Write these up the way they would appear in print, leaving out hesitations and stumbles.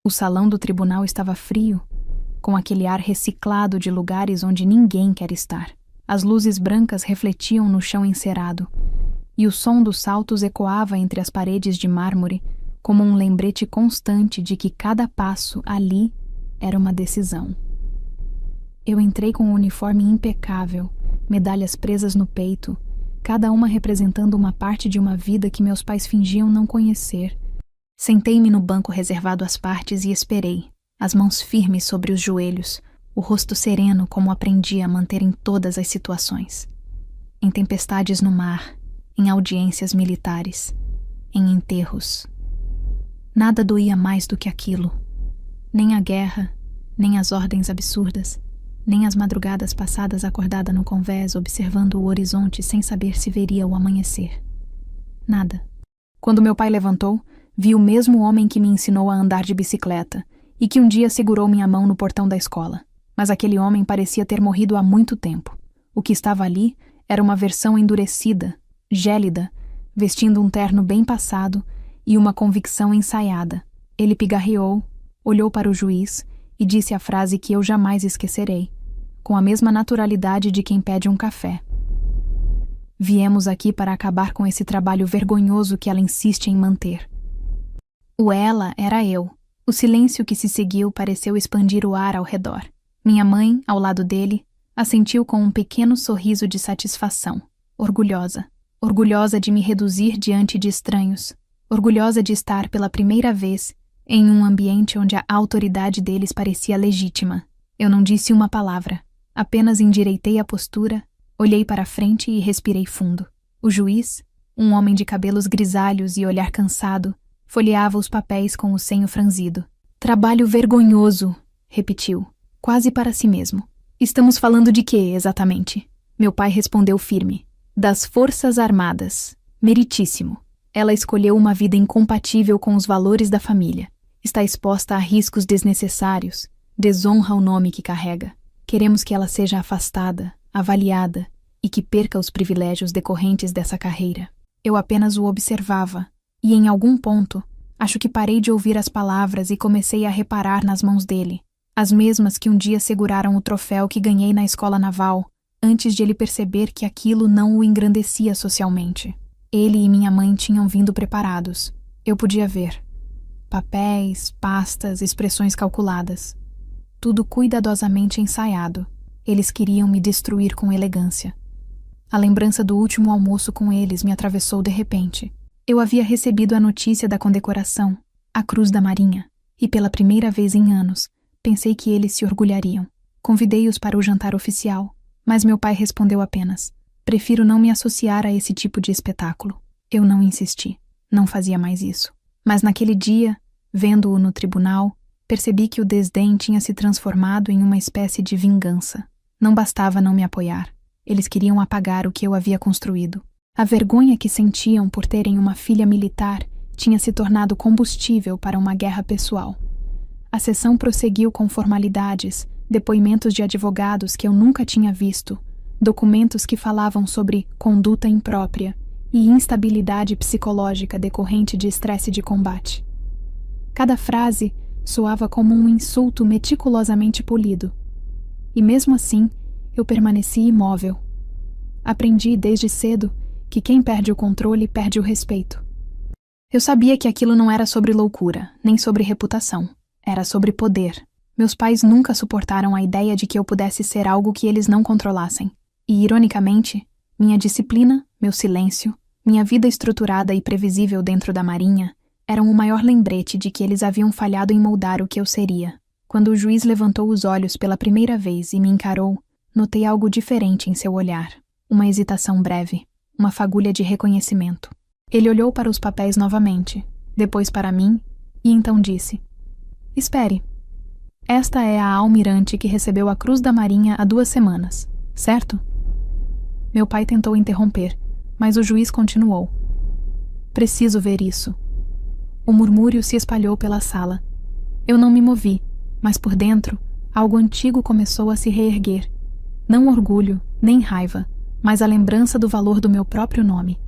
O salão do tribunal estava frio, com aquele ar reciclado de lugares onde ninguém quer estar. As luzes brancas refletiam no chão encerado, e o som dos saltos ecoava entre as paredes de mármore como um lembrete constante de que cada passo ali era uma decisão. Eu entrei com um uniforme impecável, medalhas presas no peito, cada uma representando uma parte de uma vida que meus pais fingiam não conhecer. Sentei-me no banco reservado às partes e esperei, as mãos firmes sobre os joelhos, o rosto sereno como aprendi a manter em todas as situações. Em tempestades no mar, em audiências militares, em enterros. Nada doía mais do que aquilo. Nem a guerra, nem as ordens absurdas, nem as madrugadas passadas acordada no convés observando o horizonte sem saber se veria o amanhecer. Nada. Quando meu pai levantou, vi o mesmo homem que me ensinou a andar de bicicleta e que um dia segurou minha mão no portão da escola. Mas aquele homem parecia ter morrido há muito tempo. O que estava ali era uma versão endurecida, gélida, vestindo um terno bem passado e uma convicção ensaiada. Ele pigarreou, olhou para o juiz e disse a frase que eu jamais esquecerei, com a mesma naturalidade de quem pede um café. Viemos aqui para acabar com esse trabalho vergonhoso que ela insiste em manter. O ela era eu. O silêncio que se seguiu pareceu expandir o ar ao redor. Minha mãe, ao lado dele, assentiu com um pequeno sorriso de satisfação, orgulhosa. Orgulhosa de me reduzir diante de estranhos, orgulhosa de estar pela primeira vez em um ambiente onde a autoridade deles parecia legítima. Eu não disse uma palavra, apenas endireitei a postura, olhei para a frente e respirei fundo. O juiz, um homem de cabelos grisalhos e olhar cansado, folheava os papéis com o senho franzido. Trabalho vergonhoso, repetiu, quase para si mesmo. Estamos falando de quê, exatamente? Meu pai respondeu firme. Das Forças Armadas. Meritíssimo. Ela escolheu uma vida incompatível com os valores da família. Está exposta a riscos desnecessários. Desonra o nome que carrega. Queremos que ela seja afastada, avaliada e que perca os privilégios decorrentes dessa carreira. Eu apenas o observava e, em algum ponto, acho que parei de ouvir as palavras e comecei a reparar nas mãos dele. As mesmas que um dia seguraram o troféu que ganhei na escola naval, antes de ele perceber que aquilo não o engrandecia socialmente. Ele e minha mãe tinham vindo preparados. Eu podia ver. Papéis, pastas, expressões calculadas. Tudo cuidadosamente ensaiado. Eles queriam me destruir com elegância. A lembrança do último almoço com eles me atravessou de repente. Eu havia recebido a notícia da condecoração, a Cruz da Marinha, e pela primeira vez em anos, pensei que eles se orgulhariam. Convidei-os para o jantar oficial, mas meu pai respondeu apenas: prefiro não me associar a esse tipo de espetáculo. Eu não insisti, não fazia mais isso. Mas naquele dia, vendo-o no tribunal, percebi que o desdém tinha se transformado em uma espécie de vingança. Não bastava não me apoiar. Eles queriam apagar o que eu havia construído. A vergonha que sentiam por terem uma filha militar tinha se tornado combustível para uma guerra pessoal. A sessão prosseguiu com formalidades, depoimentos de advogados que eu nunca tinha visto, documentos que falavam sobre conduta imprópria e instabilidade psicológica decorrente de estresse de combate. Cada frase soava como um insulto meticulosamente polido. E mesmo assim, eu permaneci imóvel. Aprendi desde cedo que quem perde o controle perde o respeito. Eu sabia que aquilo não era sobre loucura, nem sobre reputação. Era sobre poder. Meus pais nunca suportaram a ideia de que eu pudesse ser algo que eles não controlassem. E, ironicamente, minha disciplina, meu silêncio, minha vida estruturada e previsível dentro da Marinha eram o maior lembrete de que eles haviam falhado em moldar o que eu seria. Quando o juiz levantou os olhos pela primeira vez e me encarou, notei algo diferente em seu olhar. Uma hesitação breve, uma fagulha de reconhecimento. Ele olhou para os papéis novamente, depois para mim, e então disse: espere. Esta é a almirante que recebeu a Cruz da Marinha há 2 semanas, certo? Meu pai tentou interromper, mas o juiz continuou. Preciso ver isso. O murmúrio se espalhou pela sala. Eu não me movi, mas por dentro, algo antigo começou a se reerguer. Não orgulho, nem raiva, mas a lembrança do valor do meu próprio nome.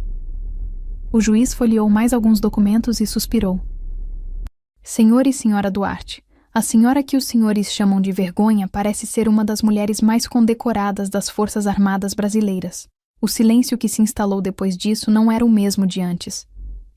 O juiz folheou mais alguns documentos e suspirou. Senhor e senhora Duarte, a senhora que os senhores chamam de vergonha parece ser uma das mulheres mais condecoradas das Forças Armadas brasileiras. O silêncio que se instalou depois disso não era o mesmo de antes.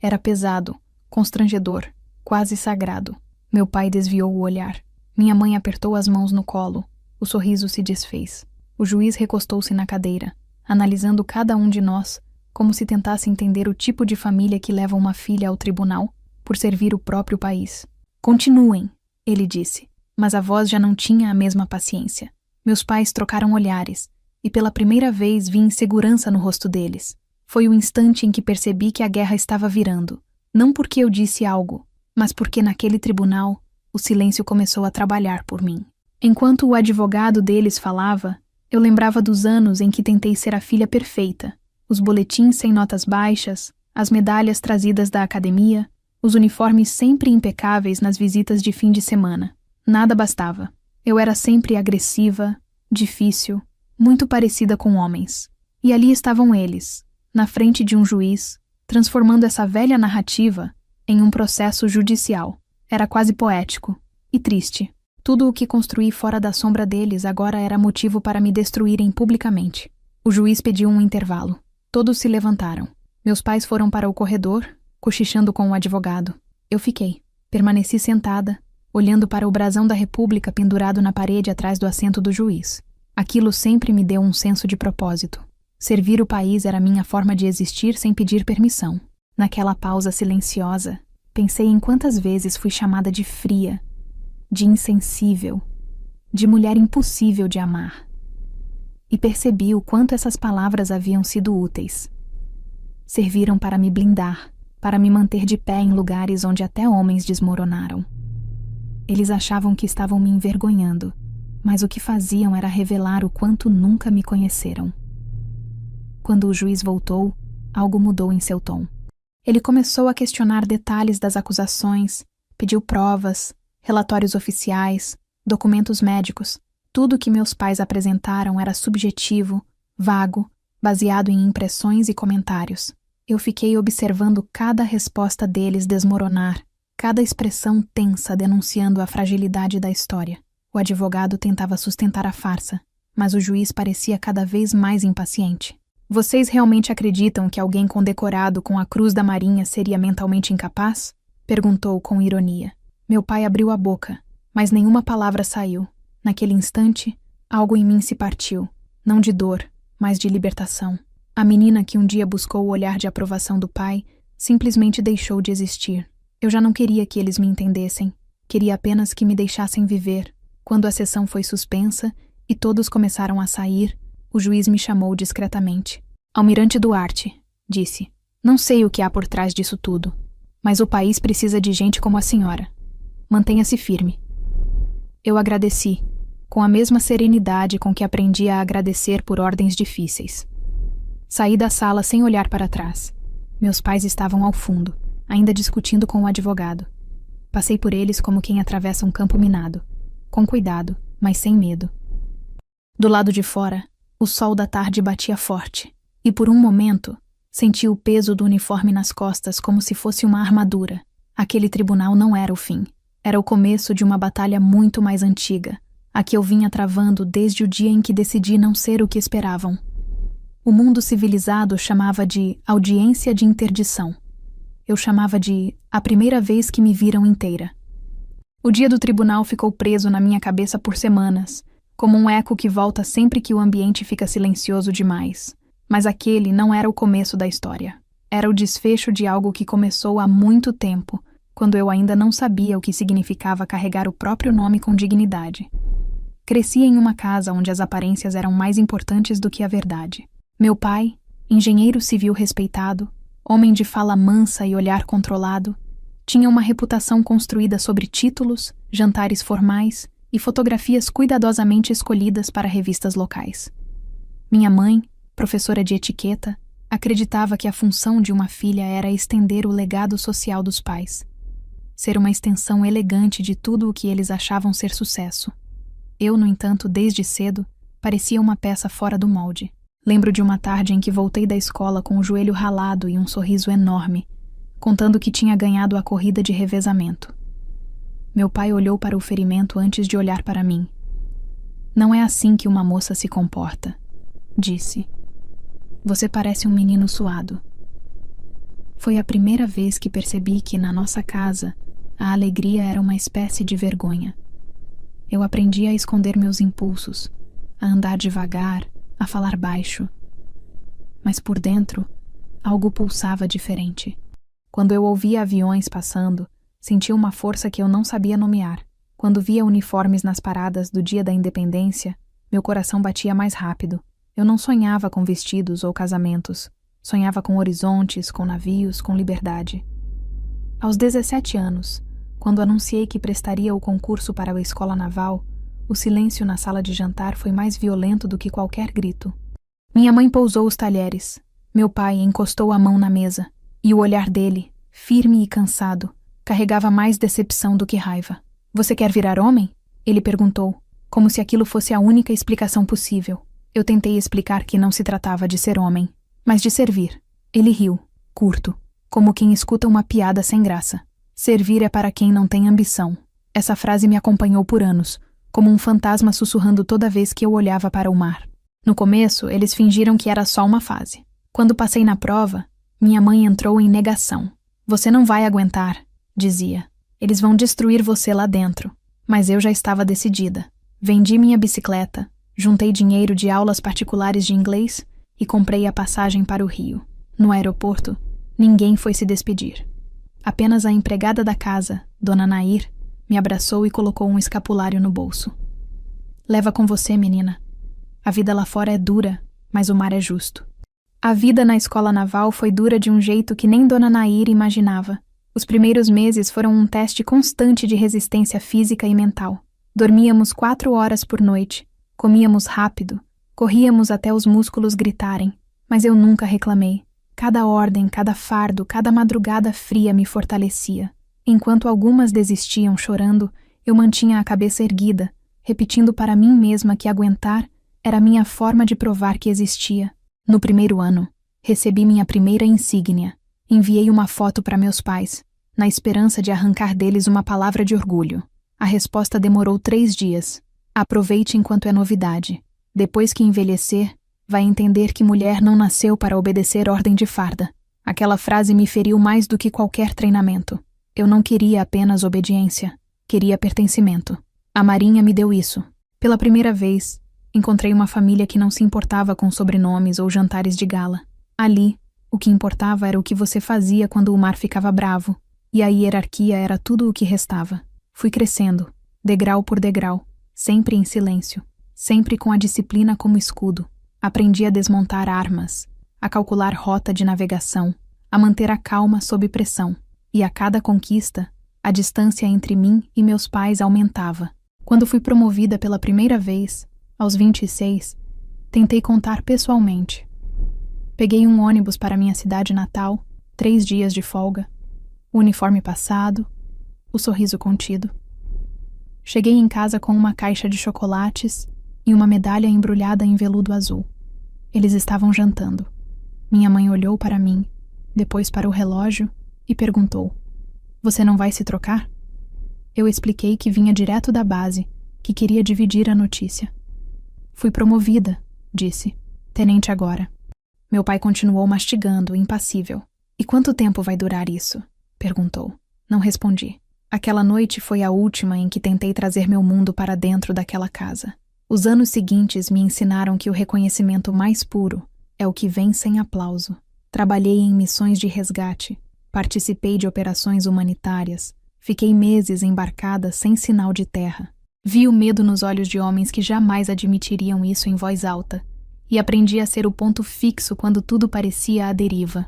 Era pesado, constrangedor, quase sagrado. Meu pai desviou o olhar. Minha mãe apertou as mãos no colo. O sorriso se desfez. O juiz recostou-se na cadeira, analisando cada um de nós, como se tentasse entender o tipo de família que leva uma filha ao tribunal por servir o próprio país. Continuem, ele disse, mas a voz já não tinha a mesma paciência. Meus pais trocaram olhares, e pela primeira vez vi insegurança no rosto deles. Foi o instante em que percebi que a guerra estava virando, não porque eu disse algo, mas porque naquele tribunal o silêncio começou a trabalhar por mim. Enquanto o advogado deles falava, eu lembrava dos anos em que tentei ser a filha perfeita, os boletins sem notas baixas, as medalhas trazidas da academia, os uniformes sempre impecáveis nas visitas de fim de semana. Nada bastava. Eu era sempre agressiva, difícil, muito parecida com homens. E ali estavam eles, na frente de um juiz, transformando essa velha narrativa em um processo judicial. Era quase poético e triste. Tudo o que construí fora da sombra deles agora era motivo para me destruírem publicamente. O juiz pediu um intervalo. Todos se levantaram. Meus pais foram para o corredor, cochichando com o advogado. Eu fiquei. Permaneci sentada, olhando para o brasão da República pendurado na parede atrás do assento do juiz. Aquilo sempre me deu um senso de propósito. Servir o país era minha forma de existir sem pedir permissão. Naquela pausa silenciosa, pensei em quantas vezes fui chamada de fria, de insensível, de mulher impossível de amar. E percebi o quanto essas palavras haviam sido úteis. Serviram para me blindar, para me manter de pé em lugares onde até homens desmoronaram. Eles achavam que estavam me envergonhando, mas o que faziam era revelar o quanto nunca me conheceram. Quando o juiz voltou, algo mudou em seu tom. Ele começou a questionar detalhes das acusações, pediu provas, relatórios oficiais, documentos médicos. Tudo que meus pais apresentaram era subjetivo, vago, baseado em impressões e comentários. Eu fiquei observando cada resposta deles desmoronar, cada expressão tensa denunciando a fragilidade da história. O advogado tentava sustentar a farsa, mas o juiz parecia cada vez mais impaciente. Vocês realmente acreditam que alguém condecorado com a Cruz da Marinha seria mentalmente incapaz? Perguntou com ironia. Meu pai abriu a boca, mas nenhuma palavra saiu. Naquele instante, algo em mim se partiu, não de dor, mas de libertação. A menina que um dia buscou o olhar de aprovação do pai simplesmente deixou de existir. Eu já não queria que eles me entendessem, queria apenas que me deixassem viver. Quando a sessão foi suspensa e todos começaram a sair, o juiz me chamou discretamente. Almirante Duarte, disse, não sei o que há por trás disso tudo, mas o país precisa de gente como a senhora. Mantenha-se firme. Eu agradeci, com a mesma serenidade com que aprendi a agradecer por ordens difíceis. Saí da sala sem olhar para trás. Meus pais estavam ao fundo, ainda discutindo com o advogado. Passei por eles como quem atravessa um campo minado, com cuidado, mas sem medo. Do lado de fora, o sol da tarde batia forte, e por um momento, senti o peso do uniforme nas costas como se fosse uma armadura. Aquele tribunal não era o fim. Era o começo de uma batalha muito mais antiga, a que eu vinha travando desde o dia em que decidi não ser o que esperavam. O mundo civilizado chamava de audiência de interdição. Eu chamava de a primeira vez que me viram inteira. O dia do tribunal ficou preso na minha cabeça por semanas, como um eco que volta sempre que o ambiente fica silencioso demais. Mas aquele não era o começo da história. Era o desfecho de algo que começou há muito tempo, quando eu ainda não sabia o que significava carregar o próprio nome com dignidade. Cresci em uma casa onde as aparências eram mais importantes do que a verdade. Meu pai, engenheiro civil respeitado, homem de fala mansa e olhar controlado, tinha uma reputação construída sobre títulos, jantares formais e fotografias cuidadosamente escolhidas para revistas locais. Minha mãe, professora de etiqueta, acreditava que a função de uma filha era estender o legado social dos pais, ser uma extensão elegante de tudo o que eles achavam ser sucesso. Eu, no entanto, desde cedo, parecia uma peça fora do molde. Lembro de uma tarde em que voltei da escola com o joelho ralado e um sorriso enorme, contando que tinha ganhado a corrida de revezamento. Meu pai olhou para o ferimento antes de olhar para mim. Não é assim que uma moça se comporta, disse. Você parece um menino suado. Foi a primeira vez que percebi que, na nossa casa, a alegria era uma espécie de vergonha. Eu aprendi a esconder meus impulsos, a andar devagar, a falar baixo. Mas por dentro, algo pulsava diferente. Quando eu ouvia aviões passando, sentia uma força que eu não sabia nomear. Quando via uniformes nas paradas do Dia da Independência, meu coração batia mais rápido. Eu não sonhava com vestidos ou casamentos. Sonhava com horizontes, com navios, com liberdade. Aos 17 anos, quando anunciei que prestaria o concurso para a escola naval, o silêncio na sala de jantar foi mais violento do que qualquer grito. Minha mãe pousou os talheres. Meu pai encostou a mão na mesa, e o olhar dele, firme e cansado, carregava mais decepção do que raiva. Você quer virar homem? Ele perguntou, como se aquilo fosse a única explicação possível. Eu tentei explicar que não se tratava de ser homem, mas de servir. Ele riu, curto, como quem escuta uma piada sem graça. Servir é para quem não tem ambição. Essa frase me acompanhou por anos, como um fantasma sussurrando toda vez que eu olhava para o mar. No começo, eles fingiram que era só uma fase. Quando passei na prova, minha mãe entrou em negação. Você não vai aguentar, dizia. Eles vão destruir você lá dentro. Mas eu já estava decidida. Vendi minha bicicleta, juntei dinheiro de aulas particulares de inglês e comprei a passagem para o Rio. No aeroporto, ninguém foi se despedir. Apenas a empregada da casa, Dona Nair, me abraçou e colocou um escapulário no bolso. Leva com você, menina. A vida lá fora é dura, mas o mar é justo. A vida na escola naval foi dura de um jeito que nem Dona Nair imaginava. Os primeiros meses foram um teste constante de resistência física e mental. Dormíamos 4 horas por noite, comíamos rápido, corríamos até os músculos gritarem, mas eu nunca reclamei. Cada ordem, cada fardo, cada madrugada fria me fortalecia. Enquanto algumas desistiam chorando, eu mantinha a cabeça erguida, repetindo para mim mesma que aguentar era a minha forma de provar que existia. No primeiro ano, recebi minha primeira insígnia. Enviei uma foto para meus pais, na esperança de arrancar deles uma palavra de orgulho. A resposta demorou 3 dias. Aproveite enquanto é novidade. Depois que envelhecer, vai entender que mulher não nasceu para obedecer ordem de farda. Aquela frase me feriu mais do que qualquer treinamento. Eu não queria apenas obediência, queria pertencimento. A Marinha me deu isso. Pela primeira vez, encontrei uma família que não se importava com sobrenomes ou jantares de gala. Ali, o que importava era o que você fazia quando o mar ficava bravo, e a hierarquia era tudo o que restava. Fui crescendo, degrau por degrau, sempre em silêncio, sempre com a disciplina como escudo. Aprendi a desmontar armas, a calcular rota de navegação, a manter a calma sob pressão. E a cada conquista, a distância entre mim e meus pais aumentava. Quando fui promovida pela primeira vez, aos 26, tentei contar pessoalmente. Peguei um ônibus para minha cidade natal, 3 dias de folga, o uniforme passado, o sorriso contido. Cheguei em casa com uma caixa de chocolates e uma medalha embrulhada em veludo azul. Eles estavam jantando. Minha mãe olhou para mim, depois para o relógio e perguntou: Você não vai se trocar? Eu expliquei que vinha direto da base, que queria dividir a notícia. Fui promovida, disse. Tenente agora. Meu pai continuou mastigando, impassível. E quanto tempo vai durar isso? Perguntou. Não respondi. Aquela noite foi a última em que tentei trazer meu mundo para dentro daquela casa. Os anos seguintes me ensinaram que o reconhecimento mais puro é o que vem sem aplauso. Trabalhei em missões de resgate, participei de operações humanitárias, fiquei meses embarcada sem sinal de terra. Vi o medo nos olhos de homens que jamais admitiriam isso em voz alta, e aprendi a ser o ponto fixo quando tudo parecia à deriva.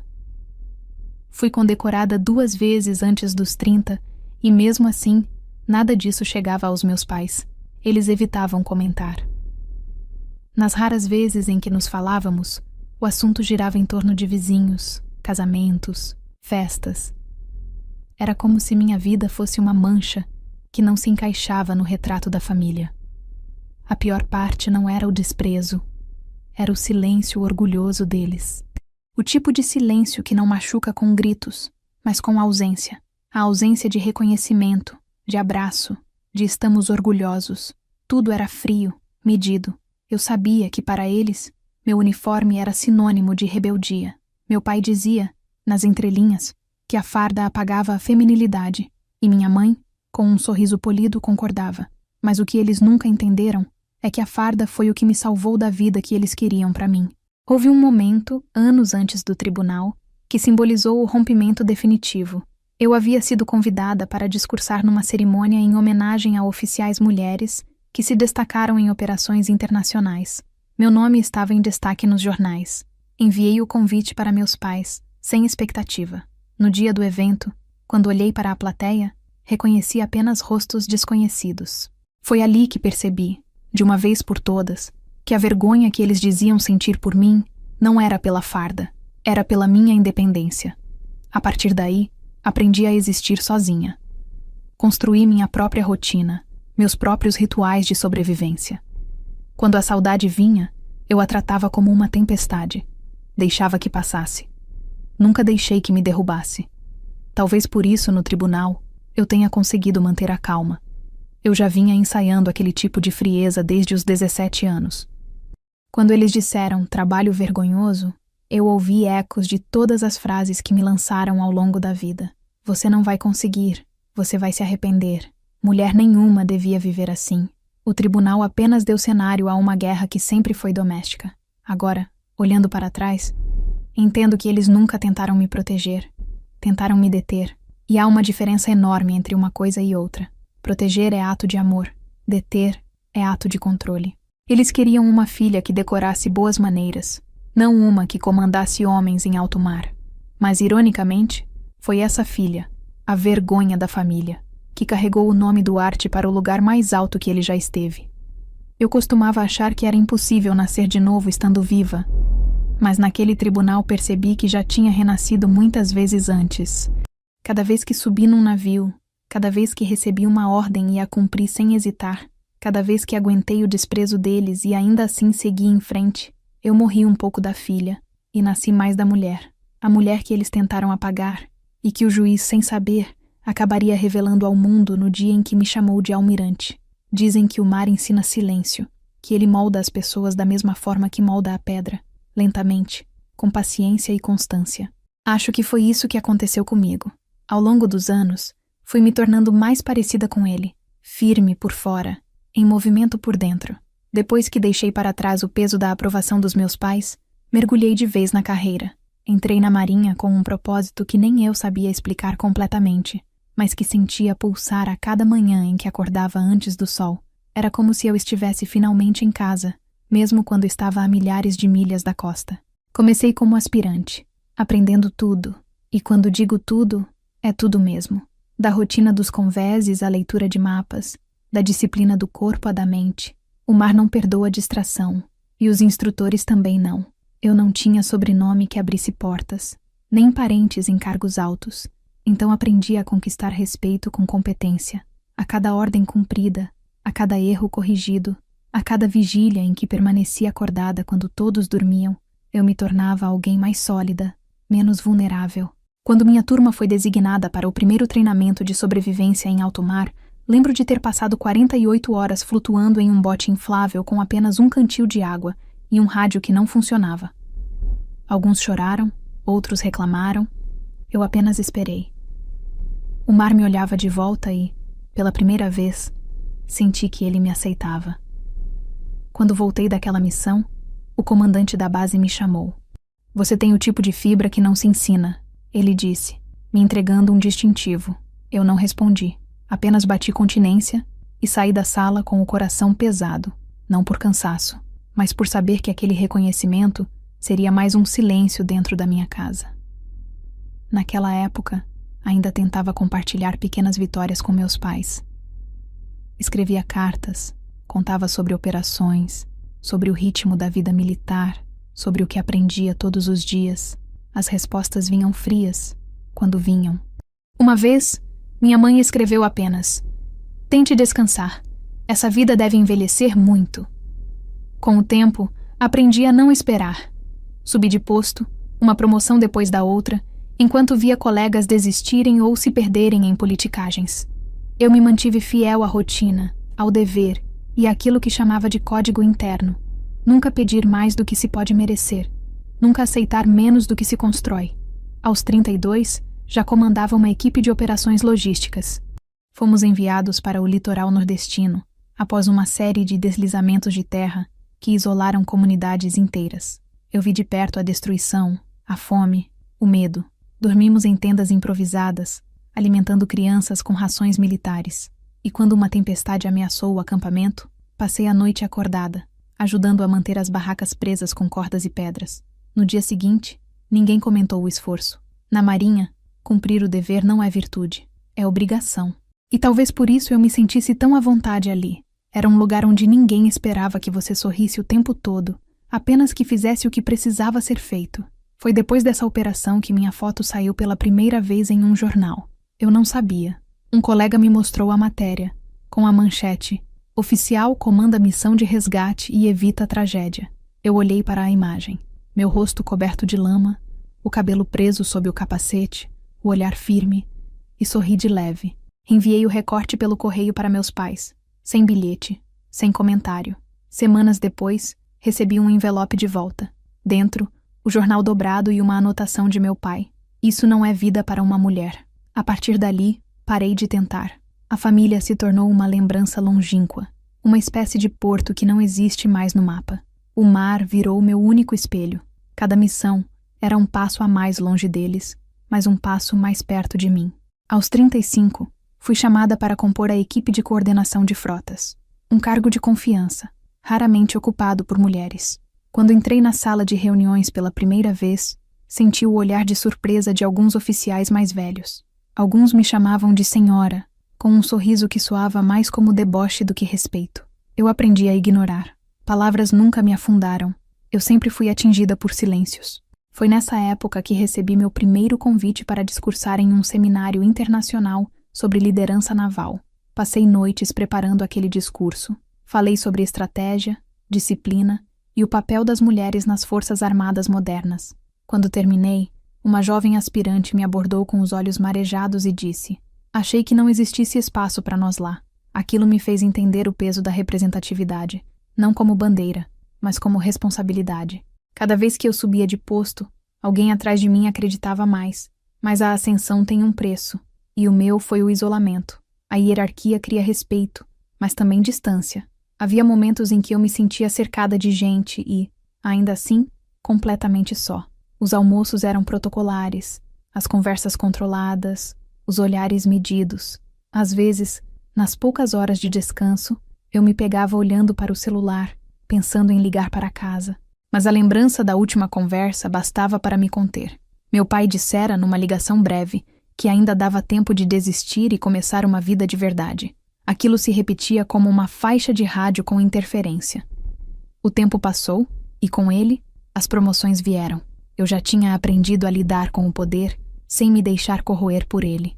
Fui condecorada 2 vezes antes dos 30, e mesmo assim, nada disso chegava aos meus pais. Eles evitavam comentar. Nas raras vezes em que nos falávamos, o assunto girava em torno de vizinhos, casamentos, festas. Era como se minha vida fosse uma mancha que não se encaixava no retrato da família. A pior parte não era o desprezo, era o silêncio orgulhoso deles. O tipo de silêncio que não machuca com gritos, mas com ausência. A ausência de reconhecimento, de abraço, de estamos orgulhosos. Tudo era frio, medido. Eu sabia que para eles, meu uniforme era sinônimo de rebeldia. Meu pai dizia, nas entrelinhas, que a farda apagava a feminilidade, e minha mãe, com um sorriso polido, concordava. Mas o que eles nunca entenderam é que a farda foi o que me salvou da vida que eles queriam para mim. Houve um momento, anos antes do tribunal, que simbolizou o rompimento definitivo. Eu havia sido convidada para discursar numa cerimônia em homenagem a oficiais mulheres que se destacaram em operações internacionais. Meu nome estava em destaque nos jornais. Enviei o convite para meus pais, sem expectativa. No dia do evento, quando olhei para a plateia, reconheci apenas rostos desconhecidos. Foi ali que percebi, de uma vez por todas, que a vergonha que eles diziam sentir por mim não era pela farda, era pela minha independência. A partir daí, aprendi a existir sozinha. Construí minha própria rotina, meus próprios rituais de sobrevivência. Quando a saudade vinha, eu a tratava como uma tempestade. Deixava que passasse. Nunca deixei que me derrubasse. Talvez por isso, no tribunal, eu tenha conseguido manter a calma. Eu já vinha ensaiando aquele tipo de frieza desde os 17 anos. Quando eles disseram trabalho vergonhoso, eu ouvi ecos de todas as frases que me lançaram ao longo da vida. Você não vai conseguir, você vai se arrepender. Mulher nenhuma devia viver assim. O tribunal apenas deu cenário a uma guerra que sempre foi doméstica. Agora, olhando para trás, entendo que eles nunca tentaram me proteger. Tentaram me deter. E há uma diferença enorme entre uma coisa e outra. Proteger é ato de amor. Deter é ato de controle. Eles queriam uma filha que decorasse boas maneiras, não uma que comandasse homens em alto mar. Mas, ironicamente, foi essa filha, a vergonha da família, que carregou o nome Duarte para o lugar mais alto que ele já esteve. Eu costumava achar que era impossível nascer de novo estando viva, mas naquele tribunal percebi que já tinha renascido muitas vezes antes. Cada vez que subi num navio, cada vez que recebi uma ordem e a cumpri sem hesitar, cada vez que aguentei o desprezo deles e ainda assim segui em frente, eu morri um pouco da filha e nasci mais da mulher, a mulher que eles tentaram apagar e que o juiz, sem saber, acabaria revelando ao mundo no dia em que me chamou de almirante. Dizem que o mar ensina silêncio, que ele molda as pessoas da mesma forma que molda a pedra, lentamente, com paciência e constância. Acho que foi isso que aconteceu comigo. Ao longo dos anos, fui me tornando mais parecida com ele, firme por fora, em movimento por dentro. Depois que deixei para trás o peso da aprovação dos meus pais, mergulhei de vez na carreira. Entrei na Marinha com um propósito que nem eu sabia explicar completamente, mas que sentia pulsar a cada manhã em que acordava antes do sol. Era como se eu estivesse finalmente em casa, mesmo quando estava a milhares de milhas da costa. Comecei como aspirante, aprendendo tudo, e quando digo tudo, é tudo mesmo. Da rotina dos convéses à leitura de mapas, da disciplina do corpo à da mente. O mar não perdoa distração, e os instrutores também não. Eu não tinha sobrenome que abrisse portas, nem parentes em cargos altos. Então aprendi a conquistar respeito com competência. A cada ordem cumprida, a cada erro corrigido, a cada vigília em que permanecia acordada quando todos dormiam, eu me tornava alguém mais sólida, menos vulnerável. Quando minha turma foi designada para o primeiro treinamento de sobrevivência em alto mar, lembro de ter passado 48 horas flutuando em um bote inflável com apenas um cantil de água e um rádio que não funcionava. Alguns choraram, outros reclamaram. Eu apenas esperei. O mar me olhava de volta e, pela primeira vez, senti que ele me aceitava. Quando voltei daquela missão, o comandante da base me chamou. Você tem o tipo de fibra que não se ensina, ele disse, me entregando um distintivo. Eu não respondi. Apenas bati continência e saí da sala com o coração pesado, não por cansaço, mas por saber que aquele reconhecimento seria mais um silêncio dentro da minha casa. Naquela época, ainda tentava compartilhar pequenas vitórias com meus pais. Escrevia cartas, contava sobre operações, sobre o ritmo da vida militar, sobre o que aprendia todos os dias. As respostas vinham frias, quando vinham. Uma vez, minha mãe escreveu apenas: tente descansar. Essa vida deve envelhecer muito. Com o tempo, aprendi a não esperar. Subi de posto, uma promoção depois da outra, enquanto via colegas desistirem ou se perderem em politicagens. Eu me mantive fiel à rotina, ao dever e àquilo que chamava de código interno. Nunca pedir mais do que se pode merecer. Nunca aceitar menos do que se constrói. Aos 32, já comandava uma equipe de operações logísticas. Fomos enviados para o litoral nordestino, após uma série de deslizamentos de terra que isolaram comunidades inteiras. Eu vi de perto a destruição, a fome, o medo. Dormimos em tendas improvisadas, alimentando crianças com rações militares. E quando uma tempestade ameaçou o acampamento, passei a noite acordada, ajudando a manter as barracas presas com cordas e pedras. No dia seguinte, ninguém comentou o esforço. Na Marinha, cumprir o dever não é virtude, é obrigação. E talvez por isso eu me sentisse tão à vontade ali. Era um lugar onde ninguém esperava que você sorrisse o tempo todo, apenas que fizesse o que precisava ser feito. Foi depois dessa operação que minha foto saiu pela primeira vez em um jornal. Eu não sabia. Um colega me mostrou a matéria, com a manchete: "Oficial comanda missão de resgate e evita a tragédia". Eu olhei para a imagem. Meu rosto coberto de lama, o cabelo preso sob o capacete, o olhar firme, e sorri de leve. Enviei o recorte pelo correio para meus pais, sem bilhete, sem comentário. Semanas depois, recebi um envelope de volta. Dentro, o jornal dobrado e uma anotação de meu pai: "Isso não é vida para uma mulher". A partir dali, parei de tentar. A família se tornou uma lembrança longínqua, uma espécie de porto que não existe mais no mapa. O mar virou meu único espelho. Cada missão era um passo a mais longe deles, mas um passo mais perto de mim. Aos 35, fui chamada para compor a equipe de coordenação de frotas. Um cargo de confiança, raramente ocupado por mulheres. Quando entrei na sala de reuniões pela primeira vez, senti o olhar de surpresa de alguns oficiais mais velhos. Alguns me chamavam de senhora, com um sorriso que soava mais como deboche do que respeito. Eu aprendi a ignorar. Palavras nunca me afundaram. Eu sempre fui atingida por silêncios. Foi nessa época que recebi meu primeiro convite para discursar em um seminário internacional sobre liderança naval. Passei noites preparando aquele discurso. Falei sobre estratégia, disciplina e o papel das mulheres nas forças armadas modernas. Quando terminei, uma jovem aspirante me abordou com os olhos marejados e disse: "Achei que não existisse espaço para nós lá". Aquilo me fez entender o peso da representatividade, não como bandeira, mas como responsabilidade. Cada vez que eu subia de posto, alguém atrás de mim acreditava mais. Mas a ascensão tem um preço, e o meu foi o isolamento. A hierarquia cria respeito, mas também distância. Havia momentos em que eu me sentia cercada de gente e, ainda assim, completamente só. Os almoços eram protocolares, as conversas controladas, os olhares medidos. Às vezes, nas poucas horas de descanso, eu me pegava olhando para o celular, pensando em ligar para casa. Mas a lembrança da última conversa bastava para me conter. Meu pai dissera, numa ligação breve, que ainda dava tempo de desistir e começar uma vida de verdade. Aquilo se repetia como uma faixa de rádio com interferência. O tempo passou, e com ele, as promoções vieram. Eu já tinha aprendido a lidar com o poder, sem me deixar corroer por ele.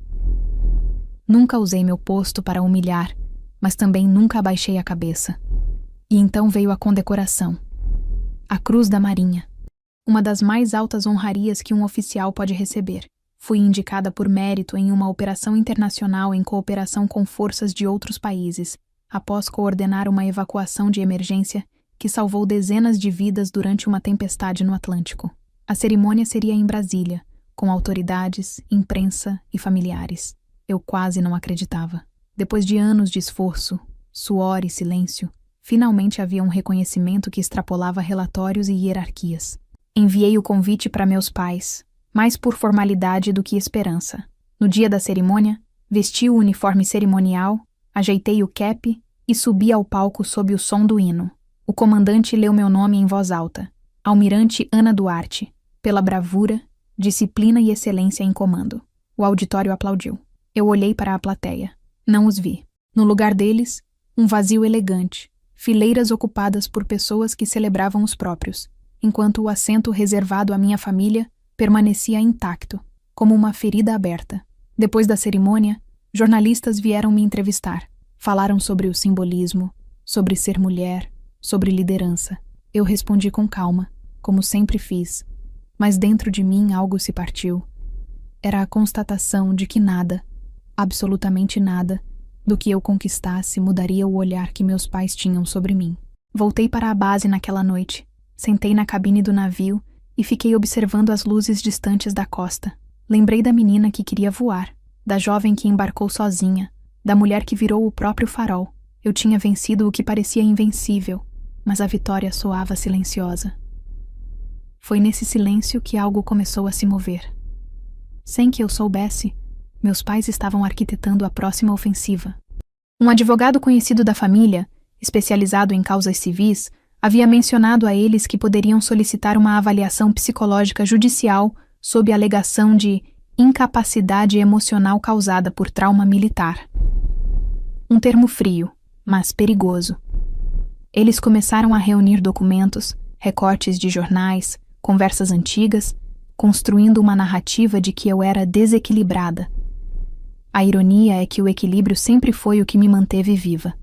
Nunca usei meu posto para humilhar, mas também nunca abaixei a cabeça. E então veio a condecoração. A Cruz da Marinha. Uma das mais altas honrarias que um oficial pode receber. Fui indicada por mérito em uma operação internacional em cooperação com forças de outros países, após coordenar uma evacuação de emergência que salvou dezenas de vidas durante uma tempestade no Atlântico. A cerimônia seria em Brasília, com autoridades, imprensa e familiares. Eu quase não acreditava. Depois de anos de esforço, suor e silêncio, finalmente havia um reconhecimento que extrapolava relatórios e hierarquias. Enviei o convite para meus pais, mais por formalidade do que esperança. No dia da cerimônia, vesti o uniforme cerimonial, ajeitei o cap e subi ao palco sob o som do hino. O comandante leu meu nome em voz alta: Almirante Ana Duarte, pela bravura, disciplina e excelência em comando. O auditório aplaudiu. Eu olhei para a plateia. Não os vi. No lugar deles, um vazio elegante, fileiras ocupadas por pessoas que celebravam os próprios, enquanto o assento reservado à minha família permanecia intacto, como uma ferida aberta. Depois da cerimônia, jornalistas vieram me entrevistar. Falaram sobre o simbolismo, sobre ser mulher, sobre liderança. Eu respondi com calma, como sempre fiz, mas dentro de mim algo se partiu. Era a constatação de que nada, absolutamente nada, Do que eu conquistasse mudaria o olhar que meus pais tinham sobre mim. Voltei para a base naquela noite, sentei na cabine do navio e fiquei observando as luzes distantes da costa. Lembrei da menina que queria voar, da jovem que embarcou sozinha, da mulher que virou o próprio farol. Eu tinha vencido o que parecia invencível, mas a vitória soava silenciosa. Foi nesse silêncio que algo começou a se mover. Sem que eu soubesse, meus pais estavam arquitetando a próxima ofensiva. Um advogado conhecido da família, especializado em causas civis, havia mencionado a eles que poderiam solicitar uma avaliação psicológica judicial sob a alegação de incapacidade emocional causada por trauma militar. Um termo frio, mas perigoso. Eles começaram a reunir documentos, recortes de jornais, conversas antigas, construindo uma narrativa de que eu era desequilibrada. A ironia é que o equilíbrio sempre foi o que me manteve viva.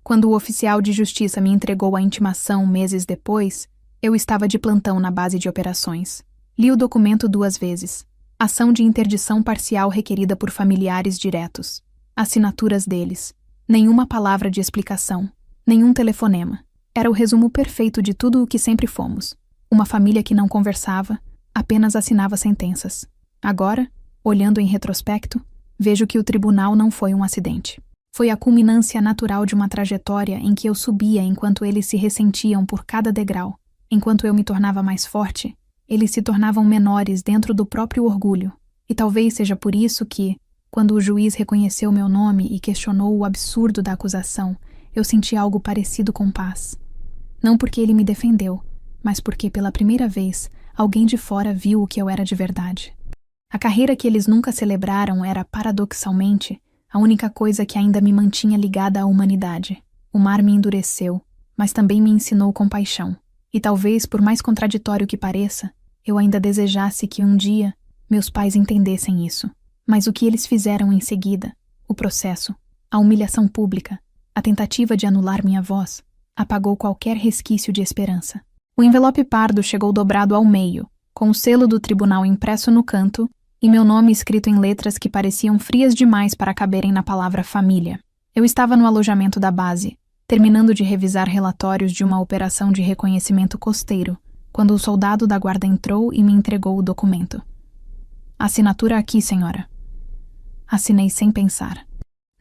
Quando o oficial de justiça me entregou a intimação meses depois, eu estava de plantão na base de operações. Li o documento 2 vezes. Ação de interdição parcial requerida por familiares diretos. Assinaturas deles. Nenhuma palavra de explicação. Nenhum telefonema. Era o resumo perfeito de tudo o que sempre fomos. Uma família que não conversava, apenas assinava sentenças. Agora, olhando em retrospecto, vejo que o tribunal não foi um acidente. Foi a culminância natural de uma trajetória em que eu subia enquanto eles se ressentiam por cada degrau. Enquanto eu me tornava mais forte, eles se tornavam menores dentro do próprio orgulho. E talvez seja por isso que, quando o juiz reconheceu meu nome e questionou o absurdo da acusação, eu senti algo parecido com paz. Não porque ele me defendeu, mas porque, pela primeira vez, alguém de fora viu o que eu era de verdade. A carreira que eles nunca celebraram era, paradoxalmente, a única coisa que ainda me mantinha ligada à humanidade. O mar me endureceu, mas também me ensinou compaixão. E talvez, por mais contraditório que pareça, eu ainda desejasse que um dia meus pais entendessem isso. Mas o que eles fizeram em seguida, o processo, a humilhação pública, a tentativa de anular minha voz, apagou qualquer resquício de esperança. O envelope pardo chegou dobrado ao meio, com o selo do tribunal impresso no canto e meu nome escrito em letras que pareciam frias demais para caberem na palavra família. Eu estava no alojamento da base, terminando de revisar relatórios de uma operação de reconhecimento costeiro, quando o soldado da guarda entrou e me entregou o documento. Assinatura aqui, senhora. Assinei sem pensar.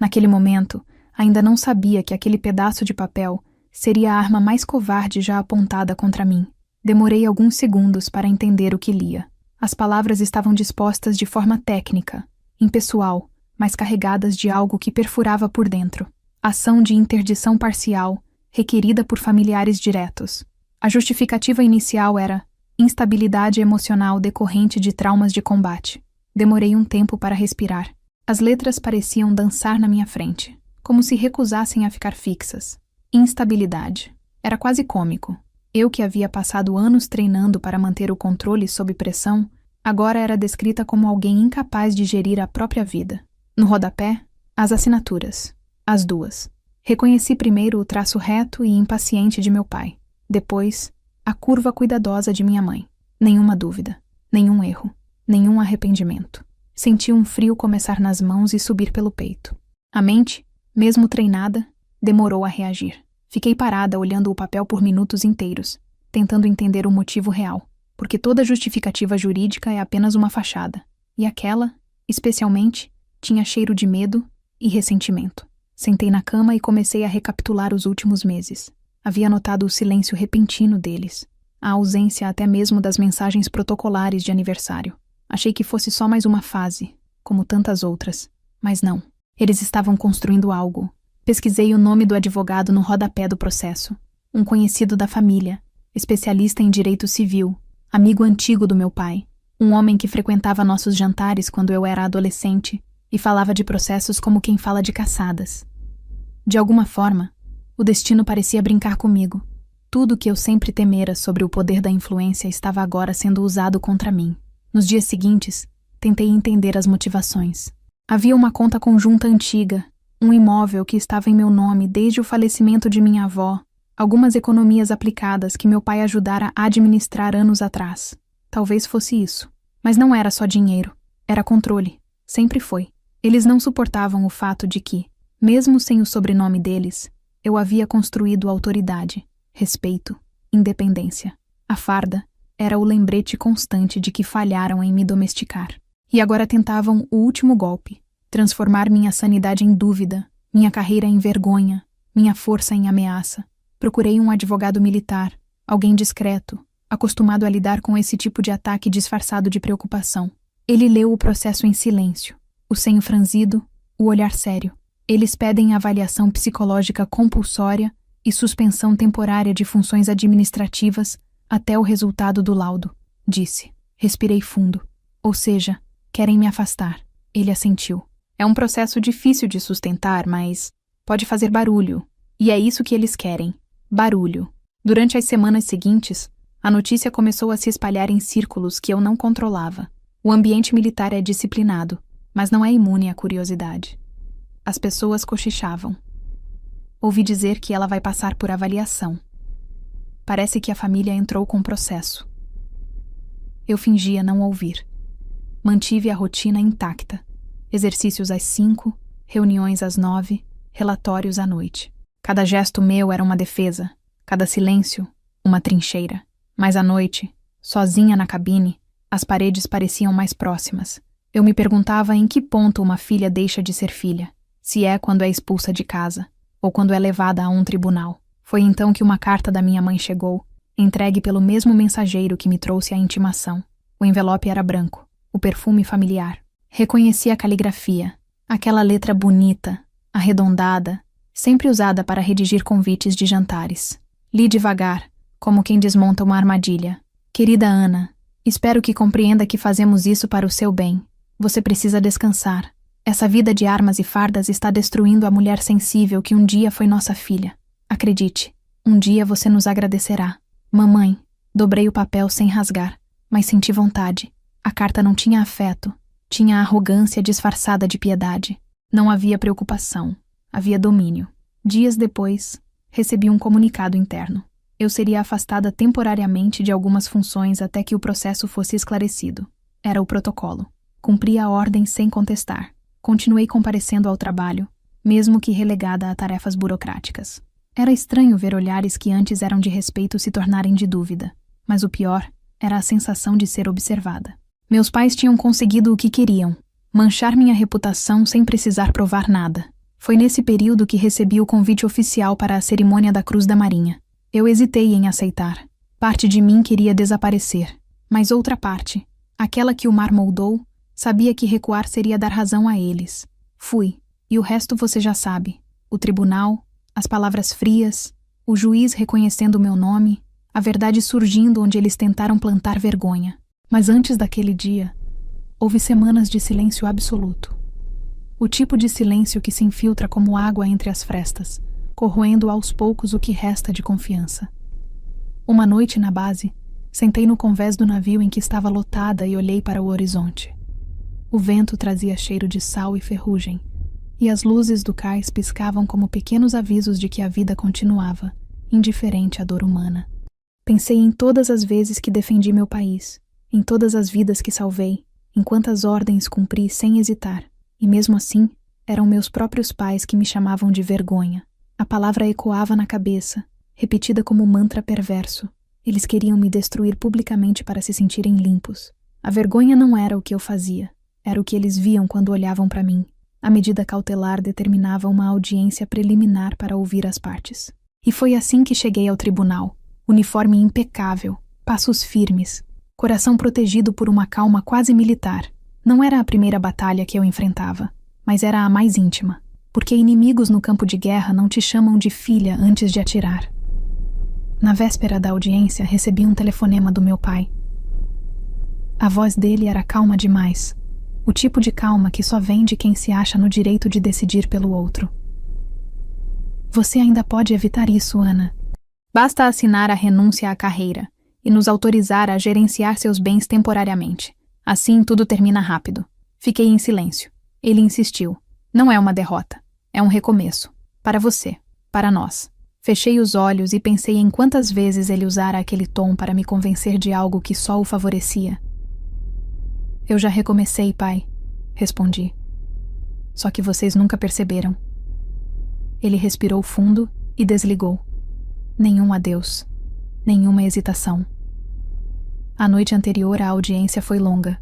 Naquele momento, ainda não sabia que aquele pedaço de papel seria a arma mais covarde já apontada contra mim. Demorei alguns segundos para entender o que lia. As palavras estavam dispostas de forma técnica, impessoal, mas carregadas de algo que perfurava por dentro. Ação de interdição parcial, requerida por familiares diretos. A justificativa inicial era instabilidade emocional decorrente de traumas de combate. Demorei um tempo para respirar. As letras pareciam dançar na minha frente, como se recusassem a ficar fixas. Instabilidade. Era quase cômico. Eu, que havia passado anos treinando para manter o controle sob pressão, agora era descrita como alguém incapaz de gerir a própria vida. No rodapé, as assinaturas. As 2. Reconheci primeiro o traço reto e impaciente de meu pai. Depois, a curva cuidadosa de minha mãe. Nenhuma dúvida, nenhum erro, nenhum arrependimento. Senti um frio começar nas mãos e subir pelo peito. A mente, mesmo treinada, demorou a reagir. Fiquei parada olhando o papel por minutos inteiros, tentando entender o motivo real, porque toda justificativa jurídica é apenas uma fachada, e aquela, especialmente, tinha cheiro de medo e ressentimento. Sentei na cama e comecei a recapitular os últimos meses. Havia notado o silêncio repentino deles, a ausência até mesmo das mensagens protocolares de aniversário. Achei que fosse só mais uma fase, como tantas outras, mas não. Eles estavam construindo algo. Pesquisei o nome do advogado no rodapé do processo. Um conhecido da família, especialista em direito civil, amigo antigo do meu pai, um homem que frequentava nossos jantares quando eu era adolescente e falava de processos como quem fala de caçadas. De alguma forma, o destino parecia brincar comigo. Tudo que eu sempre temera sobre o poder da influência estava agora sendo usado contra mim. Nos dias seguintes, tentei entender as motivações. Havia uma conta conjunta antiga, um imóvel que estava em meu nome desde o falecimento de minha avó, algumas economias aplicadas que meu pai ajudara a administrar anos atrás. Talvez fosse isso. Mas não era só dinheiro, era controle. Sempre foi. Eles não suportavam o fato de que, Mesmo sem o sobrenome deles, eu havia construído autoridade, respeito, independência. A farda era o lembrete constante de que falharam em me domesticar. E agora tentavam o último golpe, transformar minha sanidade em dúvida, minha carreira em vergonha, minha força em ameaça. Procurei um advogado militar, alguém discreto, acostumado a lidar com esse tipo de ataque disfarçado de preocupação. Ele leu o processo em silêncio, o senho franzido, o olhar sério. Eles pedem avaliação psicológica compulsória e suspensão temporária de funções administrativas até o resultado do laudo, disse. Respirei fundo. Ou seja, querem me afastar. Ele assentiu. É um processo difícil de sustentar, mas pode fazer barulho. E é isso que eles querem. Barulho. Durante as semanas seguintes, a notícia começou a se espalhar em círculos que eu não controlava. O ambiente militar é disciplinado, mas não é imune à curiosidade. As pessoas cochichavam. Ouvi dizer que ela vai passar por avaliação. Parece que a família entrou com processo. Eu fingia não ouvir. Mantive a rotina intacta. Exercícios às 5, reuniões às 9, relatórios à noite. Cada gesto meu era uma defesa, cada silêncio, uma trincheira. Mas à noite, sozinha na cabine, as paredes pareciam mais próximas. Eu me perguntava em que ponto uma filha deixa de ser filha, se é quando é expulsa de casa, ou quando é levada a um tribunal. Foi então que uma carta da minha mãe chegou, entregue pelo mesmo mensageiro que me trouxe a intimação. O envelope era branco, o perfume familiar. Reconheci a caligrafia, aquela letra bonita, arredondada, sempre usada para redigir convites de jantares. Li devagar, como quem desmonta uma armadilha. Querida Ana, espero que compreenda que fazemos isso para o seu bem. Você precisa descansar. Essa vida de armas e fardas está destruindo a mulher sensível que um dia foi nossa filha. Acredite, um dia você nos agradecerá. Mamãe, dobrei o papel sem rasgar, mas senti vontade. A carta não tinha afeto, tinha arrogância disfarçada de piedade. Não havia preocupação, havia domínio. Dias depois, recebi um comunicado interno. Eu seria afastada temporariamente de algumas funções até que o processo fosse esclarecido. Era o protocolo. Cumpri a ordem sem contestar. Continuei comparecendo ao trabalho, mesmo que relegada a tarefas burocráticas. Era estranho ver olhares que antes eram de respeito se tornarem de dúvida, mas o pior era a sensação de ser observada. Meus pais tinham conseguido o que queriam, manchar minha reputação sem precisar provar nada. Foi nesse período que recebi o convite oficial para a cerimônia da Cruz da Marinha. Eu hesitei em aceitar. Parte de mim queria desaparecer, mas outra parte, aquela que o mar moldou, sabia que recuar seria dar razão a eles. Fui, e o resto você já sabe. O tribunal, as palavras frias, o juiz reconhecendo o meu nome, a verdade surgindo onde eles tentaram plantar vergonha. Mas antes daquele dia, houve semanas de silêncio absoluto. O tipo de silêncio que se infiltra como água entre as frestas, corroendo aos poucos o que resta de confiança. Uma noite na base, sentei no convés do navio em que estava lotada e olhei para o horizonte. O vento trazia cheiro de sal e ferrugem, e as luzes do cais piscavam como pequenos avisos de que a vida continuava, indiferente à dor humana. Pensei em todas as vezes que defendi meu país, em todas as vidas que salvei, em quantas ordens cumpri sem hesitar, e mesmo assim, eram meus próprios pais que me chamavam de vergonha. A palavra ecoava na cabeça, repetida como um mantra perverso. Eles queriam me destruir publicamente para se sentirem limpos. A vergonha não era o que eu fazia, era o que eles viam quando olhavam para mim. A medida cautelar determinava uma audiência preliminar para ouvir as partes. E foi assim que cheguei ao tribunal. Uniforme impecável, passos firmes, coração protegido por uma calma quase militar. Não era a primeira batalha que eu enfrentava, mas era a mais íntima, porque inimigos no campo de guerra não te chamam de filha antes de atirar. Na véspera da audiência, recebi um telefonema do meu pai. A voz dele era calma demais, o tipo de calma que só vem de quem se acha no direito de decidir pelo outro. Você ainda pode evitar isso, Ana. Basta assinar a renúncia à carreira e nos autorizar a gerenciar seus bens temporariamente. Assim, tudo termina rápido. Fiquei em silêncio. Ele insistiu. Não é uma derrota. É um recomeço. Para você. Para nós. Fechei os olhos e pensei em quantas vezes ele usara aquele tom para me convencer de algo que só o favorecia. Eu já recomecei, pai. Respondi. Só que vocês nunca perceberam. Ele respirou fundo e desligou. Nenhum adeus. Nenhuma hesitação. A noite anterior à audiência foi longa.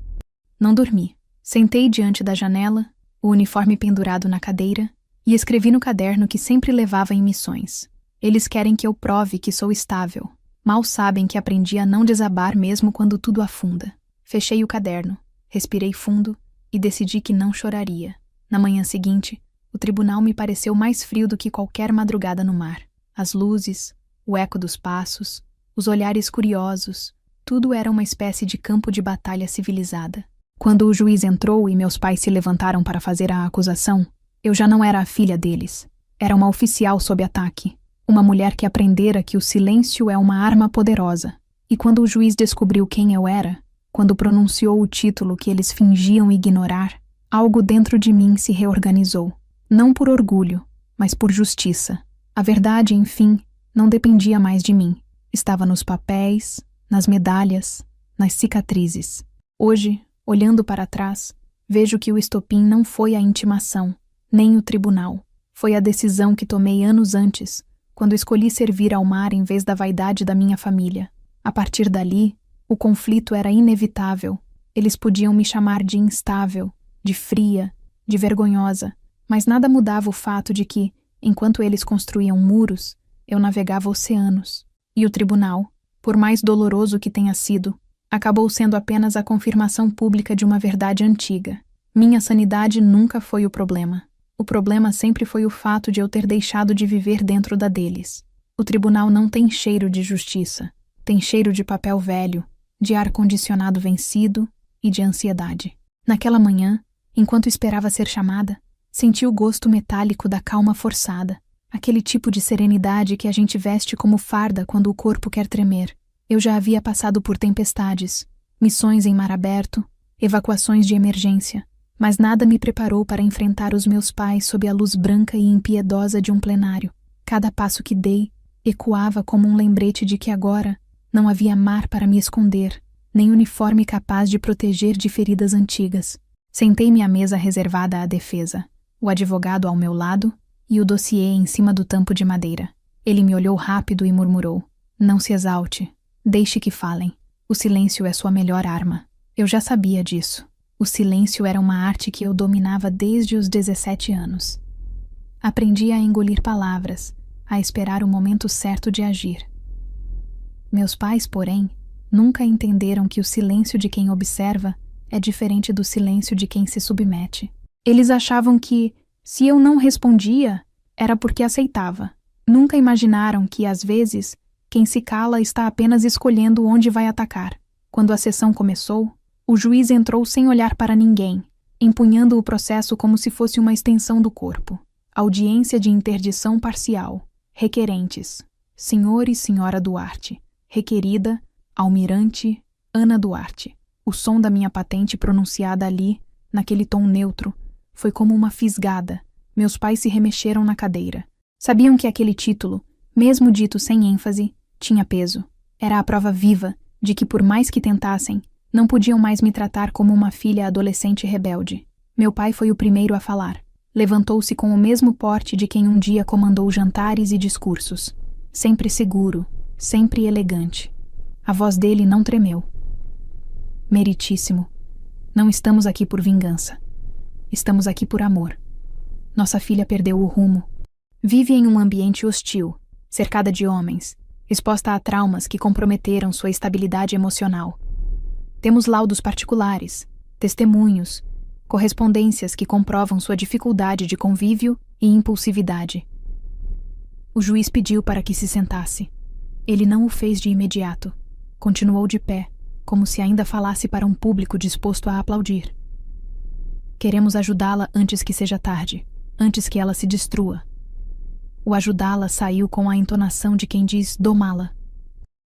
Não dormi. Sentei diante da janela, o uniforme pendurado na cadeira, e escrevi no caderno que sempre levava em missões. Eles querem que eu prove que sou estável. Mal sabem que aprendi a não desabar mesmo quando tudo afunda. Fechei o caderno, respirei fundo e decidi que não choraria. Na manhã seguinte, o tribunal me pareceu mais frio do que qualquer madrugada no mar. As luzes, o eco dos passos, os olhares curiosos, tudo era uma espécie de campo de batalha civilizada. Quando o juiz entrou e meus pais se levantaram para fazer a acusação, eu já não era a filha deles. Era uma oficial sob ataque. Uma mulher que aprendera que o silêncio é uma arma poderosa. E quando o juiz descobriu quem eu era, quando pronunciou o título que eles fingiam ignorar, algo dentro de mim se reorganizou. Não por orgulho, mas por justiça. A verdade, enfim, não dependia mais de mim. Estava nos papéis, nas medalhas, nas cicatrizes. Hoje, olhando para trás, vejo que o estopim não foi a intimação, nem o tribunal. Foi a decisão que tomei anos antes, quando escolhi servir ao mar em vez da vaidade da minha família. A partir dali, o conflito era inevitável. Eles podiam me chamar de instável, de fria, de vergonhosa, mas nada mudava o fato de que, enquanto eles construíam muros, eu navegava oceanos. E o tribunal, por mais doloroso que tenha sido, acabou sendo apenas a confirmação pública de uma verdade antiga. Minha sanidade nunca foi o problema. O problema sempre foi o fato de eu ter deixado de viver dentro da deles. O tribunal não tem cheiro de justiça. Tem cheiro de papel velho, de ar-condicionado vencido e de ansiedade. Naquela manhã, enquanto esperava ser chamada, senti o gosto metálico da calma forçada, aquele tipo de serenidade que a gente veste como farda quando o corpo quer tremer. Eu já havia passado por tempestades, missões em mar aberto, evacuações de emergência, mas nada me preparou para enfrentar os meus pais sob a luz branca e impiedosa de um plenário. Cada passo que dei ecoava como um lembrete de que agora não havia mar para me esconder, nem uniforme capaz de proteger de feridas antigas. Sentei-me à mesa reservada à defesa, o advogado ao meu lado e o dossiê em cima do tampo de madeira. Ele me olhou rápido e murmurou: "Não se exalte. Deixe que falem. O silêncio é sua melhor arma." Eu já sabia disso. O silêncio era uma arte que eu dominava desde os 17 anos. Aprendi a engolir palavras, a esperar o momento certo de agir. Meus pais, porém, nunca entenderam que o silêncio de quem observa é diferente do silêncio de quem se submete. Eles achavam que, se eu não respondia, era porque aceitava. Nunca imaginaram que, às vezes, quem se cala está apenas escolhendo onde vai atacar. Quando a sessão começou, o juiz entrou sem olhar para ninguém, empunhando o processo como se fosse uma extensão do corpo. Audiência de interdição parcial. Requerentes: Senhor e Senhora Duarte. Requerida: Almirante Ana Duarte. O som da minha patente pronunciada ali, naquele tom neutro, foi como uma fisgada. Meus pais se remexeram na cadeira. Sabiam que aquele título, mesmo dito sem ênfase, tinha peso. Era a prova viva de que, por mais que tentassem, não podiam mais me tratar como uma filha adolescente rebelde. Meu pai foi o primeiro a falar. Levantou-se com o mesmo porte de quem um dia comandou jantares e discursos. Sempre seguro, sempre elegante. A voz dele não tremeu. Meritíssimo, não estamos aqui por vingança. Estamos aqui por amor. Nossa filha perdeu o rumo. Vive em um ambiente hostil, cercada de homens, exposta a traumas que comprometeram sua estabilidade emocional. Temos laudos particulares, testemunhos, correspondências que comprovam sua dificuldade de convívio e impulsividade. O juiz pediu para que se sentasse. Ele não o fez de imediato. Continuou de pé, como se ainda falasse para um público disposto a aplaudir. Queremos ajudá-la antes que seja tarde, antes que ela se destrua. O ajudá-la saiu com a entonação de quem diz domá-la.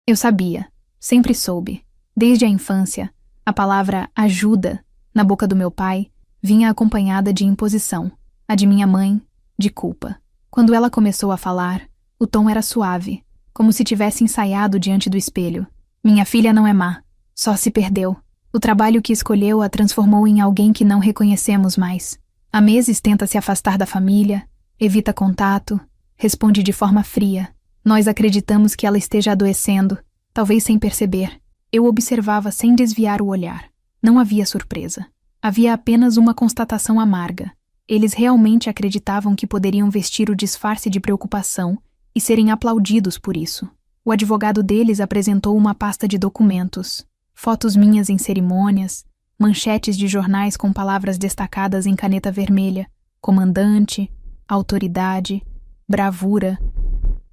Eu sabia, sempre soube. Desde a infância, a palavra ajuda, na boca do meu pai, vinha acompanhada de imposição, a de minha mãe, de culpa. Quando ela começou a falar, o tom era suave, como se tivesse ensaiado diante do espelho. Minha filha não é má, só se perdeu. O trabalho que escolheu a transformou em alguém que não reconhecemos mais. Há meses tenta se afastar da família, Evita contato, responde de forma fria. Nós acreditamos que ela esteja adoecendo, talvez sem perceber. Eu observava sem desviar o olhar. Não havia surpresa. Havia apenas uma constatação amarga. Eles realmente acreditavam que poderiam vestir o disfarce de preocupação e serem aplaudidos por isso. O advogado deles apresentou uma pasta de documentos, fotos minhas em cerimônias, manchetes de jornais com palavras destacadas em caneta vermelha, comandante, autoridade, bravura,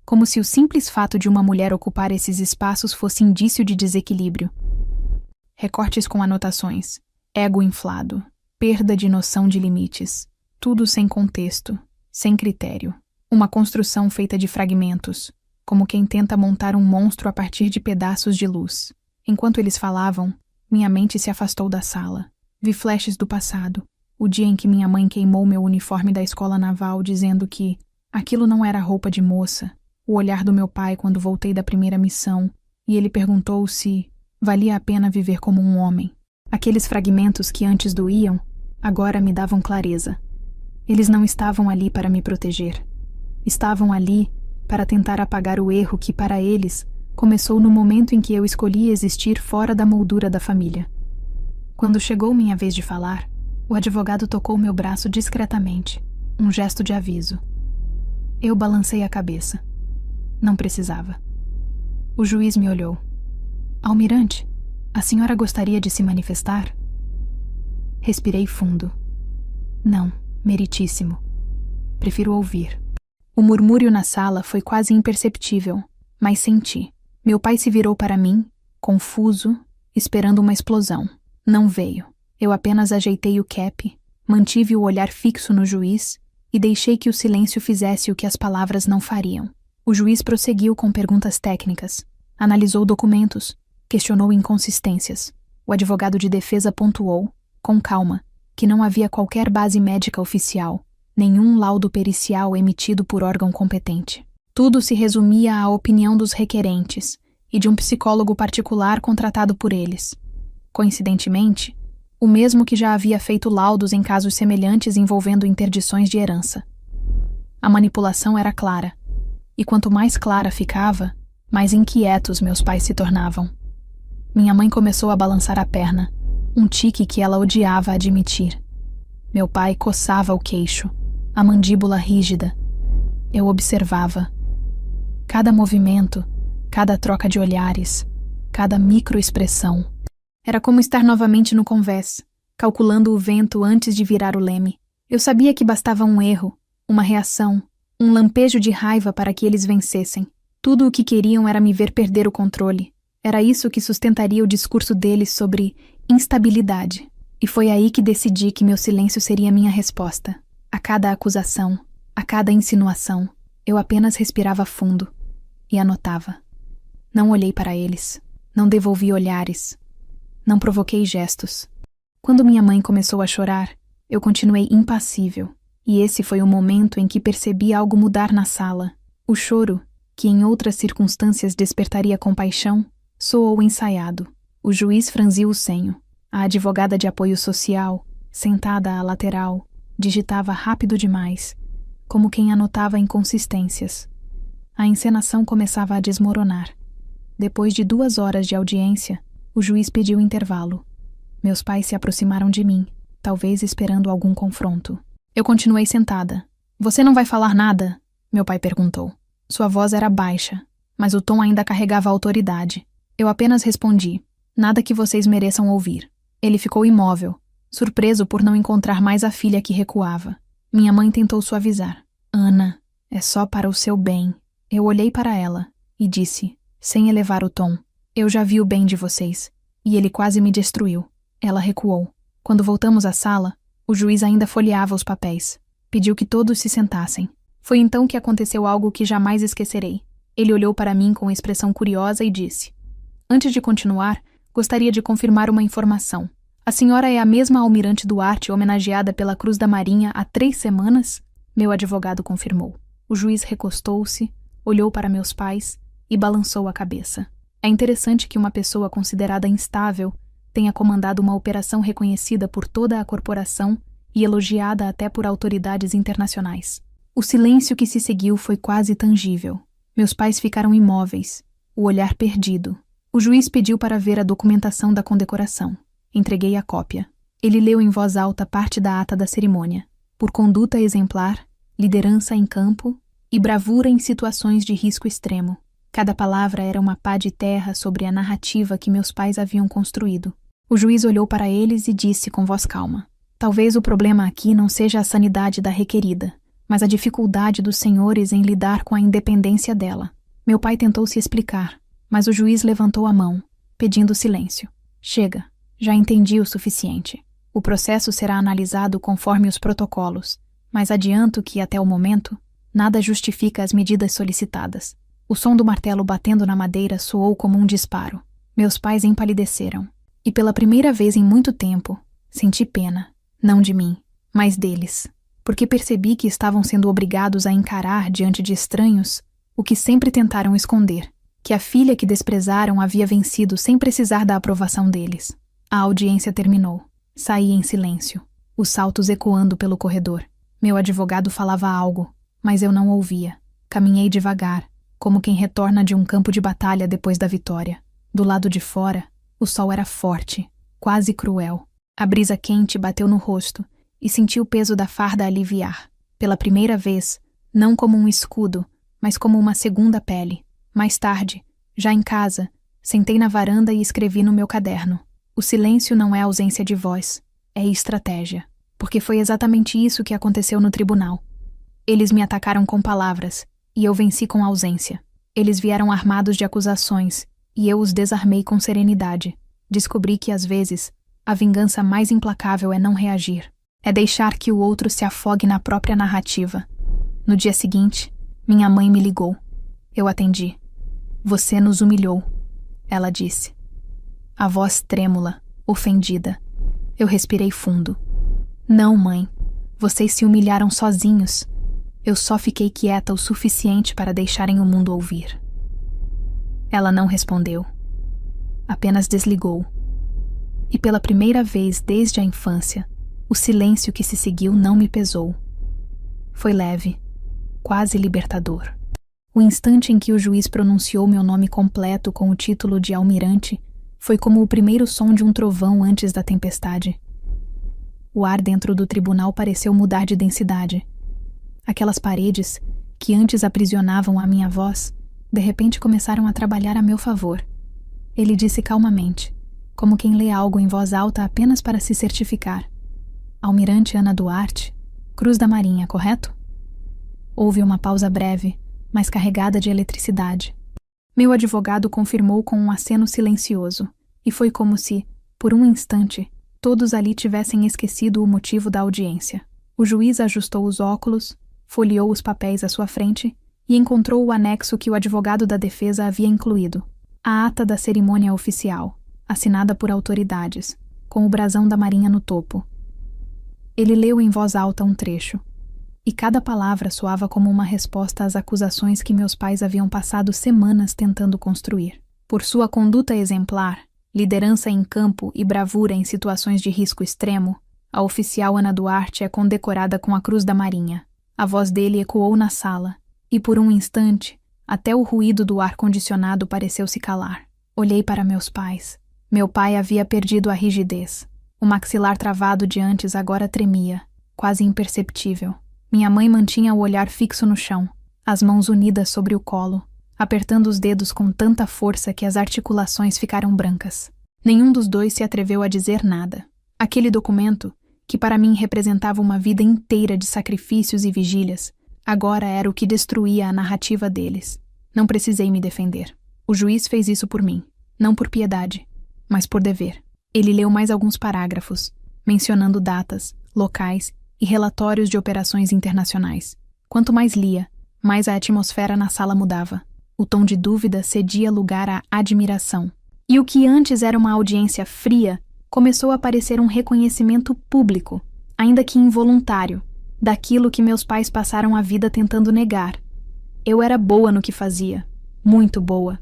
como se o simples fato de uma mulher ocupar esses espaços fosse indício de desequilíbrio. Recortes com anotações, ego inflado, perda de noção de limites, tudo sem contexto, sem critério. Uma construção feita de fragmentos, como quem tenta montar um monstro a partir de pedaços de luz. Enquanto eles falavam, minha mente se afastou da sala. Vi flashes do passado, o dia em que minha mãe queimou meu uniforme da escola naval dizendo que aquilo não era roupa de moça, o olhar do meu pai quando voltei da primeira missão, e ele perguntou se valia a pena viver como um homem. Aqueles fragmentos que antes doíam, agora me davam clareza. Eles não estavam ali para me proteger. Estavam ali para tentar apagar o erro que, para eles, começou no momento em que eu escolhi existir fora da moldura da família. Quando chegou minha vez de falar, o advogado tocou meu braço discretamente, um gesto de aviso. Eu balancei a cabeça. Não precisava. O juiz me olhou. Almirante, a senhora gostaria de se manifestar? Respirei fundo. Não, meritíssimo. Prefiro ouvir. O murmúrio na sala foi quase imperceptível, mas senti. Meu pai se virou para mim, confuso, esperando uma explosão. Não veio. Eu apenas ajeitei o cap, mantive o olhar fixo no juiz e deixei que o silêncio fizesse o que as palavras não fariam. O juiz prosseguiu com perguntas técnicas, analisou documentos, questionou inconsistências. O advogado de defesa pontuou, com calma, que não havia qualquer base médica oficial, nenhum laudo pericial emitido por órgão competente. Tudo se resumia à opinião dos requerentes e de um psicólogo particular contratado por eles. Coincidentemente, o mesmo que já havia feito laudos em casos semelhantes envolvendo interdições de herança. A manipulação era clara, e quanto mais clara ficava, mais inquietos meus pais se tornavam. Minha mãe começou a balançar a perna, um tique que ela odiava admitir. Meu pai coçava o queixo, a mandíbula rígida. Eu observava. Cada movimento, cada troca de olhares, cada microexpressão. Era como estar novamente no convés, calculando o vento antes de virar o leme. Eu sabia que bastava um erro, uma reação, um lampejo de raiva para que eles vencessem. Tudo o que queriam era me ver perder o controle. Era isso que sustentaria o discurso deles sobre instabilidade. E foi aí que decidi que meu silêncio seria minha resposta. A cada acusação, a cada insinuação, eu apenas respirava fundo e anotava. Não olhei para eles, não devolvi olhares, não provoquei gestos. Quando minha mãe começou a chorar, eu continuei impassível, e esse foi o momento em que percebi algo mudar na sala. O choro, que em outras circunstâncias despertaria compaixão, soou ensaiado. O juiz franziu o senho. A advogada de apoio social, sentada à lateral, digitava rápido demais, como quem anotava inconsistências. A encenação começava a desmoronar. Depois de 2 horas de audiência, o juiz pediu intervalo. Meus pais se aproximaram de mim, talvez esperando algum confronto. Eu continuei sentada. Você não vai falar nada? Meu pai perguntou. Sua voz era baixa, mas o tom ainda carregava autoridade. Eu apenas respondi, nada que vocês mereçam ouvir. Ele ficou imóvel, surpreso por não encontrar mais a filha que recuava. Minha mãe tentou suavizar. Ana, é só para o seu bem. Eu olhei para ela e disse, sem elevar o tom, eu já vi o bem de vocês, e ele quase me destruiu. Ela recuou. Quando voltamos à sala, o juiz ainda folheava os papéis. Pediu que todos se sentassem. Foi então que aconteceu algo que jamais esquecerei. Ele olhou para mim com expressão curiosa e disse, antes de continuar, gostaria de confirmar uma informação. A senhora é a mesma almirante Duarte homenageada pela Cruz da Marinha há 3 semanas? Meu advogado confirmou. O juiz recostou-se, olhou para meus pais e balançou a cabeça. É interessante que uma pessoa considerada instável tenha comandado uma operação reconhecida por toda a corporação e elogiada até por autoridades internacionais. O silêncio que se seguiu foi quase tangível. Meus pais ficaram imóveis, o olhar perdido. O juiz pediu para ver a documentação da condecoração. Entreguei a cópia. Ele leu em voz alta parte da ata da cerimônia. Por conduta exemplar, liderança em campo e bravura em situações de risco extremo. Cada palavra era uma pá de terra sobre a narrativa que meus pais haviam construído. O juiz olhou para eles e disse com voz calma: talvez o problema aqui não seja a sanidade da requerida, mas a dificuldade dos senhores em lidar com a independência dela. Meu pai tentou se explicar, mas o juiz levantou a mão, pedindo silêncio. Chega, já entendi o suficiente. O processo será analisado conforme os protocolos, mas adianto que, até o momento, nada justifica as medidas solicitadas. O som do martelo batendo na madeira soou como um disparo. Meus pais empalideceram. E pela primeira vez em muito tempo, senti pena, não de mim, mas deles, porque percebi que estavam sendo obrigados a encarar diante de estranhos o que sempre tentaram esconder, que a filha que desprezaram havia vencido sem precisar da aprovação deles. A audiência terminou. Saí em silêncio, os saltos ecoando pelo corredor. Meu advogado falava algo, mas eu não ouvia. Caminhei devagar, como quem retorna de um campo de batalha depois da vitória. Do lado de fora, o sol era forte, quase cruel. A brisa quente bateu no rosto e senti o peso da farda aliviar. Pela primeira vez, não como um escudo, mas como uma segunda pele. Mais tarde, já em casa, sentei na varanda e escrevi no meu caderno. O silêncio não é ausência de voz, é estratégia. Porque foi exatamente isso que aconteceu no tribunal. Eles me atacaram com palavras, e eu venci com ausência. Eles vieram armados de acusações, e eu os desarmei com serenidade. Descobri que, às vezes, a vingança mais implacável é não reagir. É deixar que o outro se afogue na própria narrativa. No dia seguinte, minha mãe me ligou. Eu atendi. Você nos humilhou, ela disse. A voz trêmula, ofendida. Eu respirei fundo. Não, mãe. Vocês se humilharam sozinhos. Eu só fiquei quieta o suficiente para deixarem o mundo ouvir. Ela não respondeu. Apenas desligou. E pela primeira vez desde a infância, o silêncio que se seguiu não me pesou. Foi leve, quase libertador. O instante em que o juiz pronunciou meu nome completo com o título de almirante foi como o primeiro som de um trovão antes da tempestade. O ar dentro do tribunal pareceu mudar de densidade. Aquelas paredes, que antes aprisionavam a minha voz, de repente começaram a trabalhar a meu favor. Ele disse calmamente, como quem lê algo em voz alta apenas para se certificar. Almirante Ana Duarte, Cruz da Marinha, correto? Houve uma pausa breve, mas carregada de eletricidade. Meu advogado confirmou com um aceno silencioso, e foi como se, por um instante, todos ali tivessem esquecido o motivo da audiência. O juiz ajustou os óculos, folheou os papéis à sua frente e encontrou o anexo que o advogado da defesa havia incluído. A ata da cerimônia oficial, assinada por autoridades, com o brasão da Marinha no topo. Ele leu em voz alta um trecho, e cada palavra soava como uma resposta às acusações que meus pais haviam passado semanas tentando construir. Por sua conduta exemplar, liderança em campo e bravura em situações de risco extremo, a oficial Ana Duarte é condecorada com a Cruz da Marinha. A voz dele ecoou na sala, e por um instante, até o ruído do ar-condicionado pareceu se calar. Olhei para meus pais. Meu pai havia perdido a rigidez. O maxilar travado de antes agora tremia, quase imperceptível. Minha mãe mantinha o olhar fixo no chão, as mãos unidas sobre o colo, apertando os dedos com tanta força que as articulações ficaram brancas. Nenhum dos dois se atreveu a dizer nada. Aquele documento, que para mim representava uma vida inteira de sacrifícios e vigílias, agora era o que destruía a narrativa deles. Não precisei me defender. O juiz fez isso por mim, não por piedade, mas por dever. Ele leu mais alguns parágrafos, mencionando datas, locais e relatórios de operações internacionais. Quanto mais lia, mais a atmosfera na sala mudava. O tom de dúvida cedia lugar à admiração. E o que antes era uma audiência fria, começou a parecer um reconhecimento público, ainda que involuntário, daquilo que meus pais passaram a vida tentando negar. Eu era boa no que fazia, muito boa.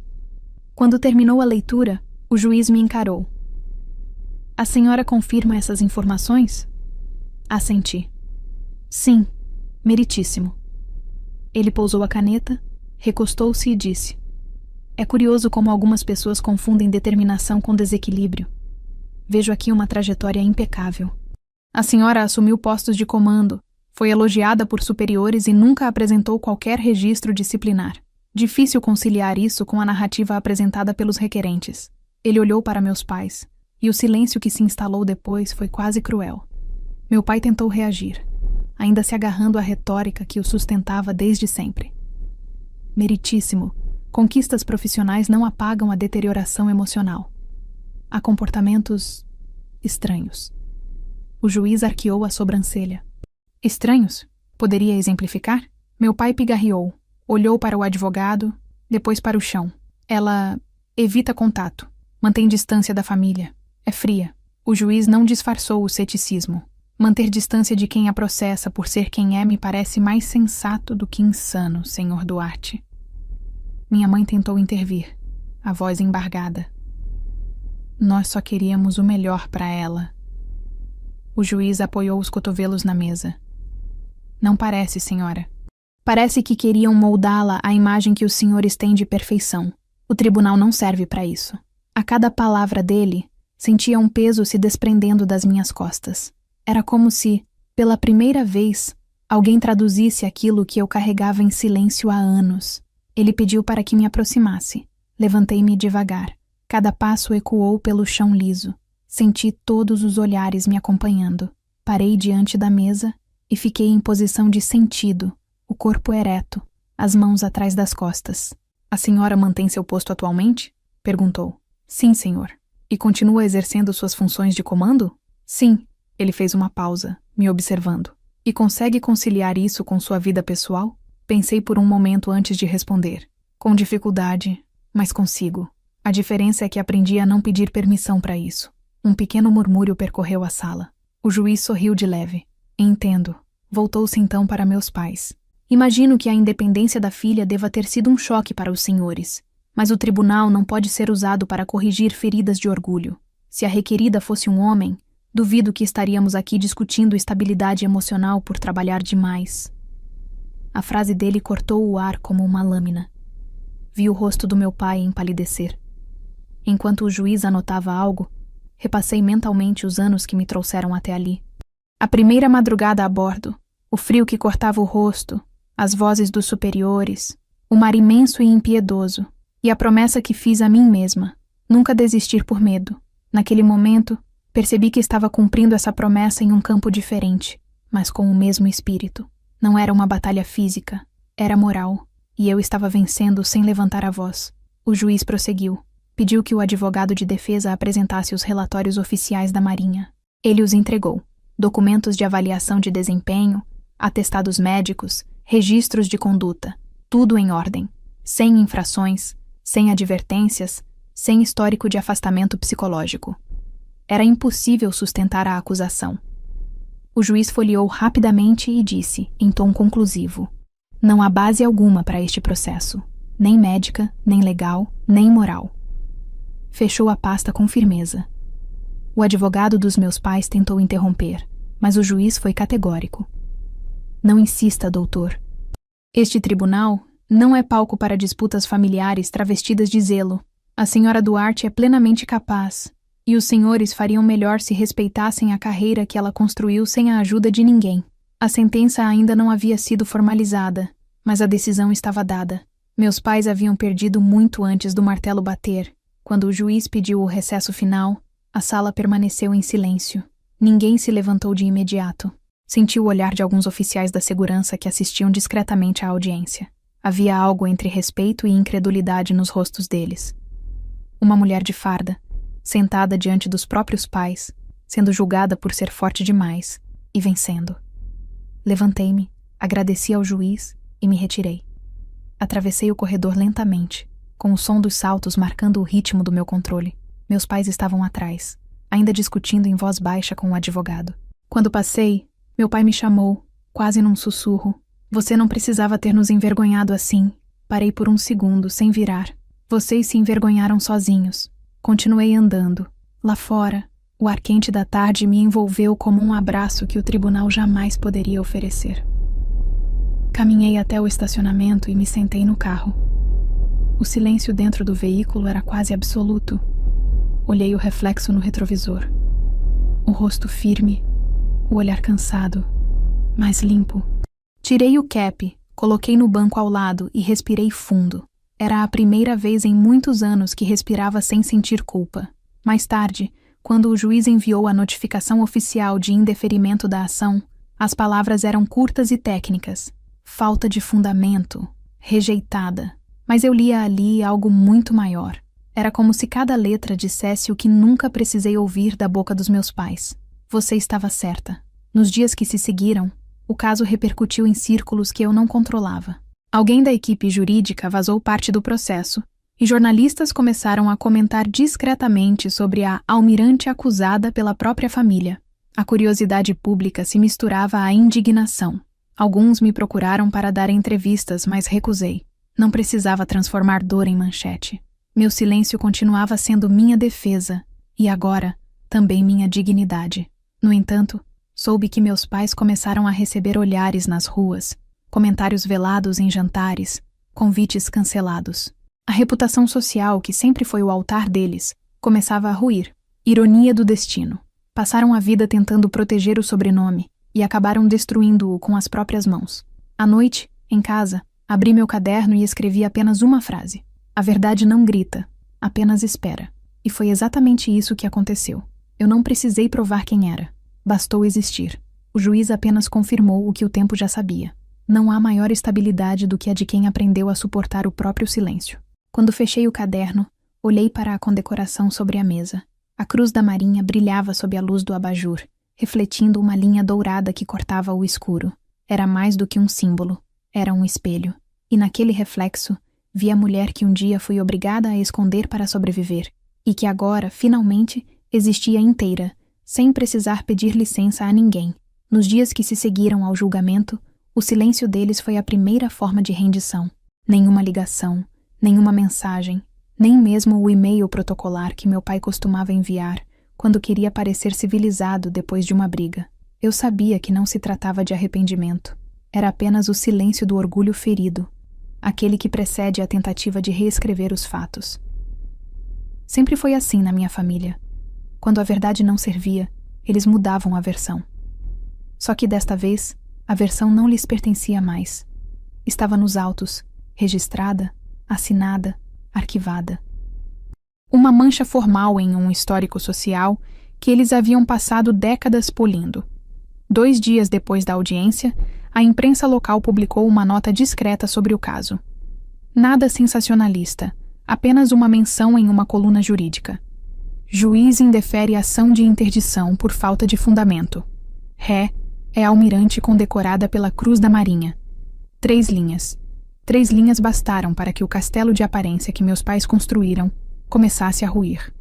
Quando terminou a leitura, o juiz me encarou. A senhora confirma essas informações? Assenti. Sim, meritíssimo. Ele pousou a caneta, recostou-se e disse: É curioso como algumas pessoas confundem determinação com desequilíbrio. Vejo aqui uma trajetória impecável. A senhora assumiu postos de comando, foi elogiada por superiores e nunca apresentou qualquer registro disciplinar. Difícil conciliar isso com a narrativa apresentada pelos requerentes. Ele olhou para meus pais, e o silêncio que se instalou depois foi quase cruel. Meu pai tentou reagir, ainda se agarrando à retórica que o sustentava desde sempre. Meritíssimo, conquistas profissionais não apagam a deterioração emocional. Há comportamentos estranhos. O juiz arqueou a sobrancelha. Estranhos? Poderia exemplificar? Meu pai pigarreou, olhou para o advogado, depois para o chão. Ela evita contato, mantém distância da família, é fria. O juiz não disfarçou o ceticismo. Manter distância de quem a processa por ser quem é me parece mais sensato do que insano, Sr. Duarte. Minha mãe tentou intervir, a voz embargada. Nós só queríamos o melhor para ela. O juiz apoiou os cotovelos na mesa. Não parece, senhora. Parece que queriam moldá-la à imagem que os senhores têm de perfeição. O tribunal não serve para isso. A cada palavra dele, sentia um peso se desprendendo das minhas costas. Era como se, pela primeira vez, alguém traduzisse aquilo que eu carregava em silêncio há anos. Ele pediu para que me aproximasse. Levantei-me devagar. Cada passo ecoou pelo chão liso. Senti todos os olhares me acompanhando. Parei diante da mesa e fiquei em posição de sentido, o corpo ereto, as mãos atrás das costas. A senhora mantém seu posto atualmente? Perguntou. Sim, senhor. E continua exercendo suas funções de comando? Sim. Ele fez uma pausa, me observando. E consegue conciliar isso com sua vida pessoal? Pensei por um momento antes de responder. Com dificuldade, mas consigo. A diferença é que aprendi a não pedir permissão para isso. Um pequeno murmúrio percorreu a sala. O juiz sorriu de leve. Entendo. Voltou-se então para meus pais. Imagino que a independência da filha deva ter sido um choque para os senhores. Mas o tribunal não pode ser usado para corrigir feridas de orgulho. Se a requerida fosse um homem, duvido que estaríamos aqui discutindo estabilidade emocional por trabalhar demais. A frase dele cortou o ar como uma lâmina. Vi o rosto do meu pai empalidecer. Enquanto o juiz anotava algo, repassei mentalmente os anos que me trouxeram até ali. A primeira madrugada a bordo, o frio que cortava o rosto, as vozes dos superiores, o mar imenso e impiedoso, e a promessa que fiz a mim mesma, nunca desistir por medo. Naquele momento, percebi que estava cumprindo essa promessa em um campo diferente, mas com o mesmo espírito. Não era uma batalha física, era moral, e eu estava vencendo sem levantar a voz. O juiz prosseguiu. Pediu que o advogado de defesa apresentasse os relatórios oficiais da Marinha. Ele os entregou. Documentos de avaliação de desempenho, atestados médicos, registros de conduta, tudo em ordem, sem infrações, sem advertências, sem histórico de afastamento psicológico. Era impossível sustentar a acusação. O juiz folheou rapidamente e disse, em tom conclusivo: Não há base alguma para este processo, nem médica, nem legal, nem moral. Fechou a pasta com firmeza. O advogado dos meus pais tentou interromper, mas o juiz foi categórico. Não insista, doutor. Este tribunal não é palco para disputas familiares travestidas de zelo. A senhora Duarte é plenamente capaz, e os senhores fariam melhor se respeitassem a carreira que ela construiu sem a ajuda de ninguém. A sentença ainda não havia sido formalizada, mas a decisão estava dada. Meus pais haviam perdido muito antes do martelo bater. Quando o juiz pediu o recesso final, a sala permaneceu em silêncio. Ninguém se levantou de imediato. Senti o olhar de alguns oficiais da segurança que assistiam discretamente à audiência. Havia algo entre respeito e incredulidade nos rostos deles. Uma mulher de farda, sentada diante dos próprios pais, sendo julgada por ser forte demais, e vencendo. Levantei-me, agradeci ao juiz e me retirei. Atravessei o corredor lentamente, com o som dos saltos marcando o ritmo do meu controle. Meus pais estavam atrás, ainda discutindo em voz baixa com o advogado. Quando passei, meu pai me chamou, quase num sussurro. Você não precisava ter nos envergonhado assim. Parei por um segundo, sem virar. Vocês se envergonharam sozinhos. Continuei andando. Lá fora, o ar quente da tarde me envolveu como um abraço que o tribunal jamais poderia oferecer. Caminhei até o estacionamento e me sentei no carro. O silêncio dentro do veículo era quase absoluto. Olhei o reflexo no retrovisor. O rosto firme, o olhar cansado, mas limpo. Tirei o cap, coloquei no banco ao lado e respirei fundo. Era a primeira vez em muitos anos que respirava sem sentir culpa. Mais tarde, quando o juiz enviou a notificação oficial de indeferimento da ação, as palavras eram curtas e técnicas. Falta de fundamento, rejeitada. Mas eu lia ali algo muito maior. Era como se cada letra dissesse o que nunca precisei ouvir da boca dos meus pais. Você estava certa. Nos dias que se seguiram, o caso repercutiu em círculos que eu não controlava. Alguém da equipe jurídica vazou parte do processo e jornalistas começaram a comentar discretamente sobre a almirante acusada pela própria família. A curiosidade pública se misturava à indignação. Alguns me procuraram para dar entrevistas, mas recusei. Não precisava transformar dor em manchete. Meu silêncio continuava sendo minha defesa e agora também minha dignidade. No entanto, soube que meus pais começaram a receber olhares nas ruas, comentários velados em jantares, convites cancelados. A reputação social, que sempre foi o altar deles, começava a ruir. Ironia do destino. Passaram a vida tentando proteger o sobrenome e acabaram destruindo-o com as próprias mãos. À noite, em casa, abri meu caderno e escrevi apenas uma frase. A verdade não grita, apenas espera. E foi exatamente isso que aconteceu. Eu não precisei provar quem era. Bastou existir. O juiz apenas confirmou o que o tempo já sabia. Não há maior estabilidade do que a de quem aprendeu a suportar o próprio silêncio. Quando fechei o caderno, olhei para a condecoração sobre a mesa. A cruz da Marinha brilhava sob a luz do abajur, refletindo uma linha dourada que cortava o escuro. Era mais do que um símbolo. Era um espelho. E naquele reflexo, vi a mulher que um dia fui obrigada a esconder para sobreviver, e que agora, finalmente, existia inteira, sem precisar pedir licença a ninguém. Nos dias que se seguiram ao julgamento, o silêncio deles foi a primeira forma de rendição. Nenhuma ligação, nenhuma mensagem, nem mesmo o e-mail protocolar que meu pai costumava enviar quando queria parecer civilizado depois de uma briga. Eu sabia que não se tratava de arrependimento. Era apenas o silêncio do orgulho ferido, aquele que precede a tentativa de reescrever os fatos. Sempre foi assim na minha família. Quando a verdade não servia, eles mudavam a versão. Só que desta vez, a versão não lhes pertencia mais. Estava nos autos, registrada, assinada, arquivada. Uma mancha formal em um histórico social que eles haviam passado décadas polindo. 2 dias depois da audiência, a imprensa local publicou uma nota discreta sobre o caso. Nada sensacionalista, apenas uma menção em uma coluna jurídica. Juiz indefere ação de interdição por falta de fundamento. Ré é almirante condecorada pela Cruz da Marinha. 3 linhas. 3 linhas bastaram para que o castelo de aparência que meus pais construíram começasse a ruir.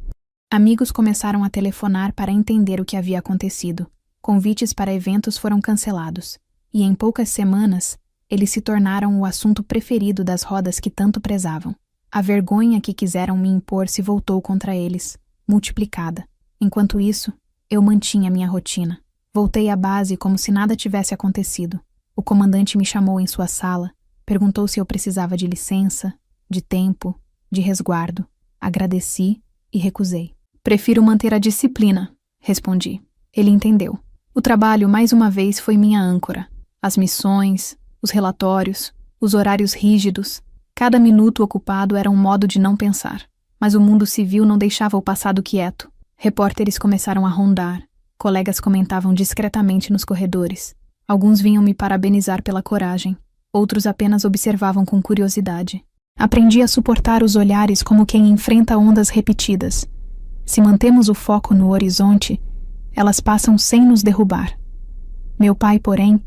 Amigos começaram a telefonar para entender o que havia acontecido. Convites para eventos foram cancelados. E em poucas semanas, eles se tornaram o assunto preferido das rodas que tanto prezavam. A vergonha que quiseram me impor se voltou contra eles, multiplicada. Enquanto isso, eu mantinha minha rotina. Voltei à base como se nada tivesse acontecido. O comandante me chamou em sua sala, perguntou se eu precisava de licença, de tempo, de resguardo. Agradeci e recusei. Prefiro manter a disciplina, respondi. Ele entendeu. O trabalho, mais uma vez, foi minha âncora. As missões, os relatórios, os horários rígidos. Cada minuto ocupado era um modo de não pensar. Mas o mundo civil não deixava o passado quieto. Repórteres começaram a rondar. Colegas comentavam discretamente nos corredores. Alguns vinham me parabenizar pela coragem. Outros apenas observavam com curiosidade. Aprendi a suportar os olhares como quem enfrenta ondas repetidas. Se mantemos o foco no horizonte, elas passam sem nos derrubar. Meu pai, porém,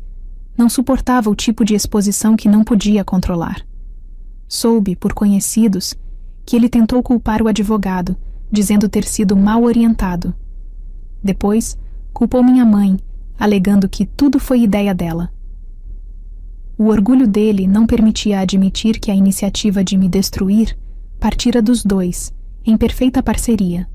não suportava o tipo de exposição que não podia controlar. Soube, por conhecidos, que ele tentou culpar o advogado, dizendo ter sido mal orientado. Depois, culpou minha mãe, alegando que tudo foi ideia dela. O orgulho dele não permitia admitir que a iniciativa de me destruir partira dos dois, em perfeita parceria.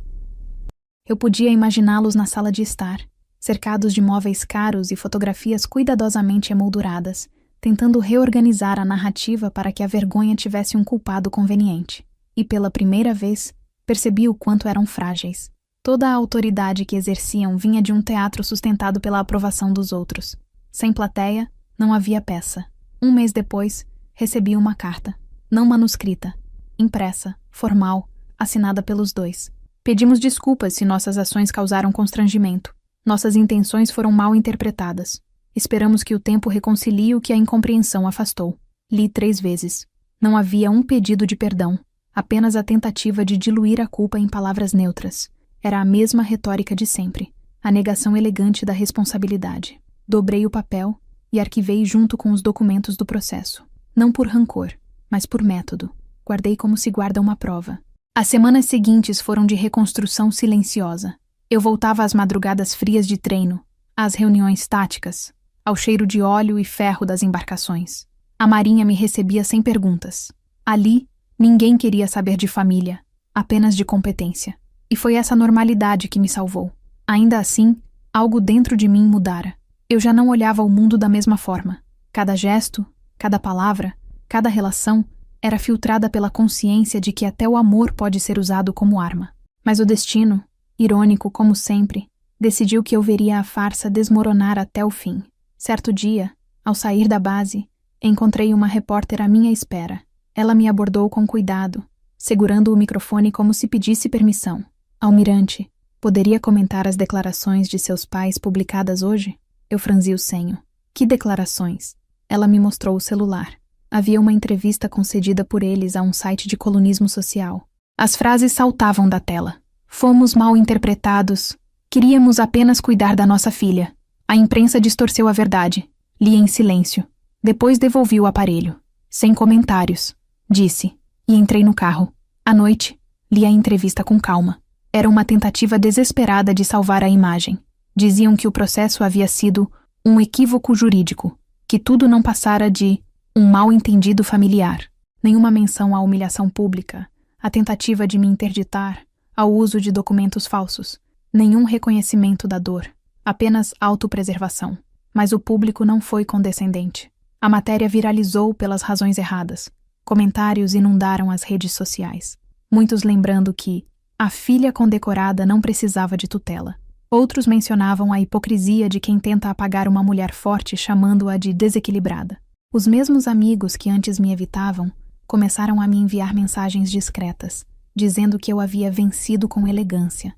Eu podia imaginá-los na sala de estar, cercados de móveis caros e fotografias cuidadosamente emolduradas, tentando reorganizar a narrativa para que a vergonha tivesse um culpado conveniente. E pela primeira vez, percebi o quanto eram frágeis. Toda a autoridade que exerciam vinha de um teatro sustentado pela aprovação dos outros. Sem plateia, não havia peça. Um mês depois, recebi uma carta, não manuscrita, impressa, formal, assinada pelos dois. Pedimos desculpas se nossas ações causaram constrangimento. Nossas intenções foram mal interpretadas. Esperamos que o tempo reconcilie o que a incompreensão afastou. Li 3 vezes. Não havia um pedido de perdão, apenas a tentativa de diluir a culpa em palavras neutras. Era a mesma retórica de sempre, a negação elegante da responsabilidade. Dobrei o papel e arquivei junto com os documentos do processo. Não por rancor, mas por método. Guardei como se guarda uma prova. As semanas seguintes foram de reconstrução silenciosa. Eu voltava às madrugadas frias de treino, às reuniões táticas, ao cheiro de óleo e ferro das embarcações. A marinha me recebia sem perguntas. Ali, ninguém queria saber de família, apenas de competência. E foi essa normalidade que me salvou. Ainda assim, algo dentro de mim mudara. Eu já não olhava o mundo da mesma forma. Cada gesto, cada palavra, cada relação era filtrada pela consciência de que até o amor pode ser usado como arma. Mas o destino, irônico como sempre, decidiu que eu veria a farsa desmoronar até o fim. Certo dia, ao sair da base, encontrei uma repórter à minha espera. Ela me abordou com cuidado, segurando o microfone como se pedisse permissão. Almirante, poderia comentar as declarações de seus pais publicadas hoje? Eu franzi o senho. Que declarações? Ela me mostrou o celular. Havia uma entrevista concedida por eles a um site de colunismo social. As frases saltavam da tela. Fomos mal interpretados. Queríamos apenas cuidar da nossa filha. A imprensa distorceu a verdade. Li em silêncio. Depois devolvi o aparelho. Sem comentários, disse, e entrei no carro. À noite, li a entrevista com calma. Era uma tentativa desesperada de salvar a imagem. Diziam que o processo havia sido um equívoco jurídico, que tudo não passara de um mal-entendido familiar. Nenhuma menção à humilhação pública, à tentativa de me interditar, ao uso de documentos falsos. Nenhum reconhecimento da dor, apenas autopreservação. Mas o público não foi condescendente. A matéria viralizou pelas razões erradas. Comentários inundaram as redes sociais. Muitos lembrando que a filha condecorada não precisava de tutela. Outros mencionavam a hipocrisia de quem tenta apagar uma mulher forte chamando-a de desequilibrada. Os mesmos amigos que antes me evitavam começaram a me enviar mensagens discretas, dizendo que eu havia vencido com elegância.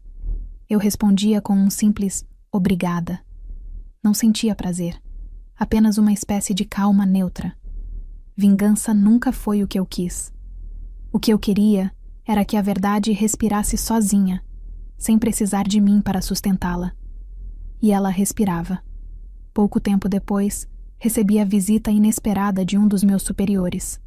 Eu respondia com um simples obrigada. Não sentia prazer, apenas uma espécie de calma neutra. Vingança nunca foi o que eu quis. O que eu queria era que a verdade respirasse sozinha, sem precisar de mim para sustentá-la. E ela respirava. Pouco tempo depois, recebi a visita inesperada de um dos meus superiores.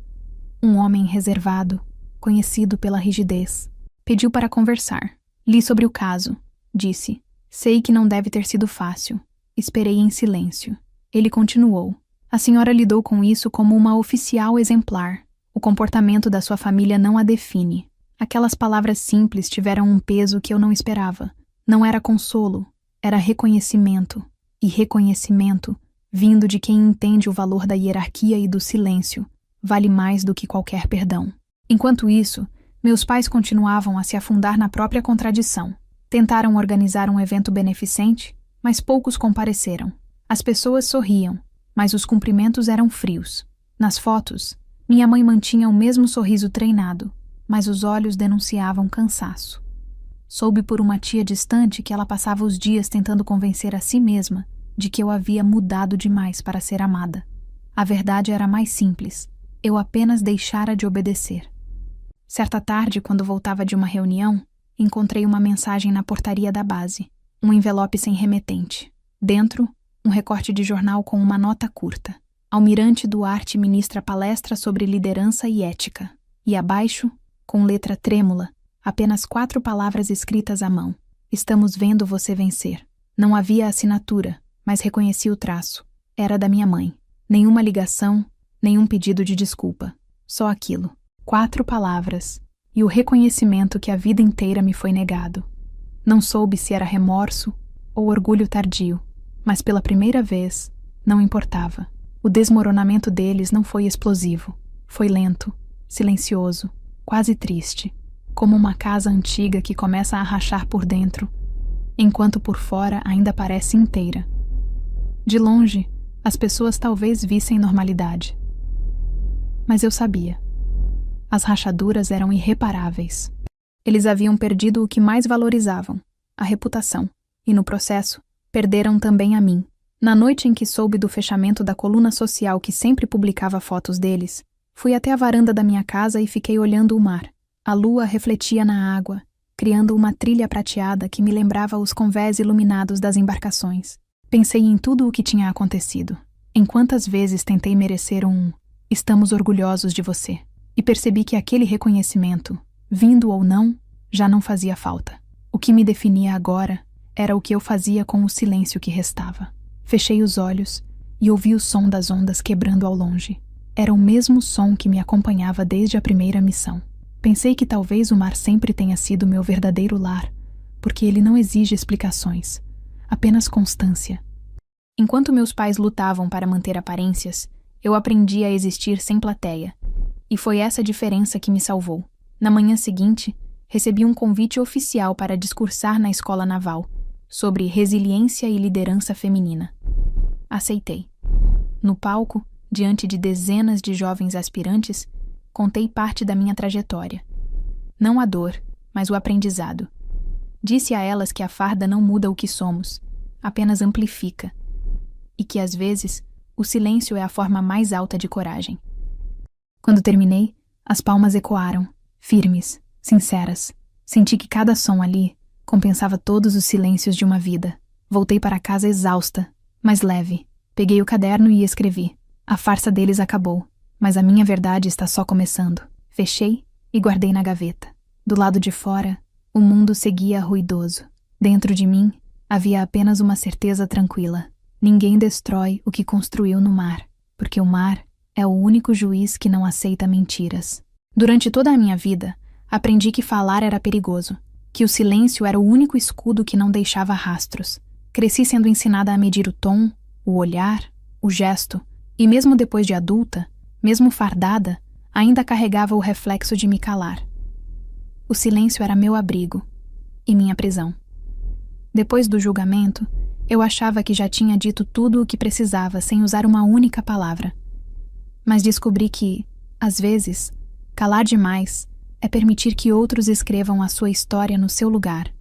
Um homem reservado, conhecido pela rigidez. Pediu para conversar. Li sobre o caso, disse. Sei que não deve ter sido fácil. Esperei em silêncio. Ele continuou. A senhora lidou com isso como uma oficial exemplar. O comportamento da sua família não a define. Aquelas palavras simples tiveram um peso que eu não esperava. Não era consolo, era reconhecimento. E reconhecimento, vindo de quem entende o valor da hierarquia e do silêncio, vale mais do que qualquer perdão. Enquanto isso, meus pais continuavam a se afundar na própria contradição. Tentaram organizar um evento beneficente, mas poucos compareceram. As pessoas sorriam, mas os cumprimentos eram frios. Nas fotos, minha mãe mantinha o mesmo sorriso treinado, mas os olhos denunciavam cansaço. Soube por uma tia distante que ela passava os dias tentando convencer a si mesma de que eu havia mudado demais para ser amada. A verdade era mais simples. Eu apenas deixara de obedecer. Certa tarde, quando voltava de uma reunião, encontrei uma mensagem na portaria da base. Um envelope sem remetente. Dentro, um recorte de jornal com uma nota curta. Almirante Duarte ministra palestra sobre liderança e ética. E abaixo, com letra trêmula, apenas 4 palavras escritas à mão. Estamos vendo você vencer. Não havia assinatura, mas reconheci o traço. Era da minha mãe. Nenhuma ligação, nenhum pedido de desculpa. Só aquilo. 4 palavras. E o reconhecimento que a vida inteira me foi negado. Não soube se era remorso ou orgulho tardio, mas pela primeira vez, não importava. O desmoronamento deles não foi explosivo. Foi lento, silencioso, quase triste, como uma casa antiga que começa a rachar por dentro, enquanto por fora ainda parece inteira. De longe, as pessoas talvez vissem normalidade. Mas eu sabia. As rachaduras eram irreparáveis. Eles haviam perdido o que mais valorizavam, a reputação, e no processo, perderam também a mim. Na noite em que soube do fechamento da coluna social que sempre publicava fotos deles, fui até a varanda da minha casa e fiquei olhando o mar. A lua refletia na água, criando uma trilha prateada que me lembrava os convés iluminados das embarcações. Pensei em tudo o que tinha acontecido. Em quantas vezes tentei merecer um "estamos orgulhosos de você", e percebi que aquele reconhecimento, vindo ou não, já não fazia falta. O que me definia agora era o que eu fazia com o silêncio que restava. Fechei os olhos e ouvi o som das ondas quebrando ao longe. Era o mesmo som que me acompanhava desde a primeira missão. Pensei que talvez o mar sempre tenha sido meu verdadeiro lar, porque ele não exige explicações, apenas constância. Enquanto meus pais lutavam para manter aparências, eu aprendi a existir sem plateia, e foi essa diferença que me salvou. Na manhã seguinte, recebi um convite oficial para discursar na escola naval, sobre resiliência e liderança feminina. Aceitei. No palco, diante de dezenas de jovens aspirantes, contei parte da minha trajetória. Não a dor, mas o aprendizado. Disse a elas que a farda não muda o que somos, apenas amplifica. E que, às vezes, o silêncio é a forma mais alta de coragem. Quando terminei, as palmas ecoaram, firmes, sinceras. Senti que cada som ali compensava todos os silêncios de uma vida. Voltei para casa exausta, mas leve. Peguei o caderno e escrevi. A farsa deles acabou, mas a minha verdade está só começando. Fechei e guardei na gaveta. Do lado de fora, o mundo seguia ruidoso. Dentro de mim, havia apenas uma certeza tranquila. Ninguém destrói o que construiu no mar, porque o mar é o único juiz que não aceita mentiras. Durante toda a minha vida, aprendi que falar era perigoso, que o silêncio era o único escudo que não deixava rastros. Cresci sendo ensinada a medir o tom, o olhar, o gesto, e mesmo depois de adulta, mesmo fardada, ainda carregava o reflexo de me calar. O silêncio era meu abrigo e minha prisão. Depois do julgamento, eu achava que já tinha dito tudo o que precisava sem usar uma única palavra. Mas descobri que, às vezes, calar demais é permitir que outros escrevam a sua história no seu lugar.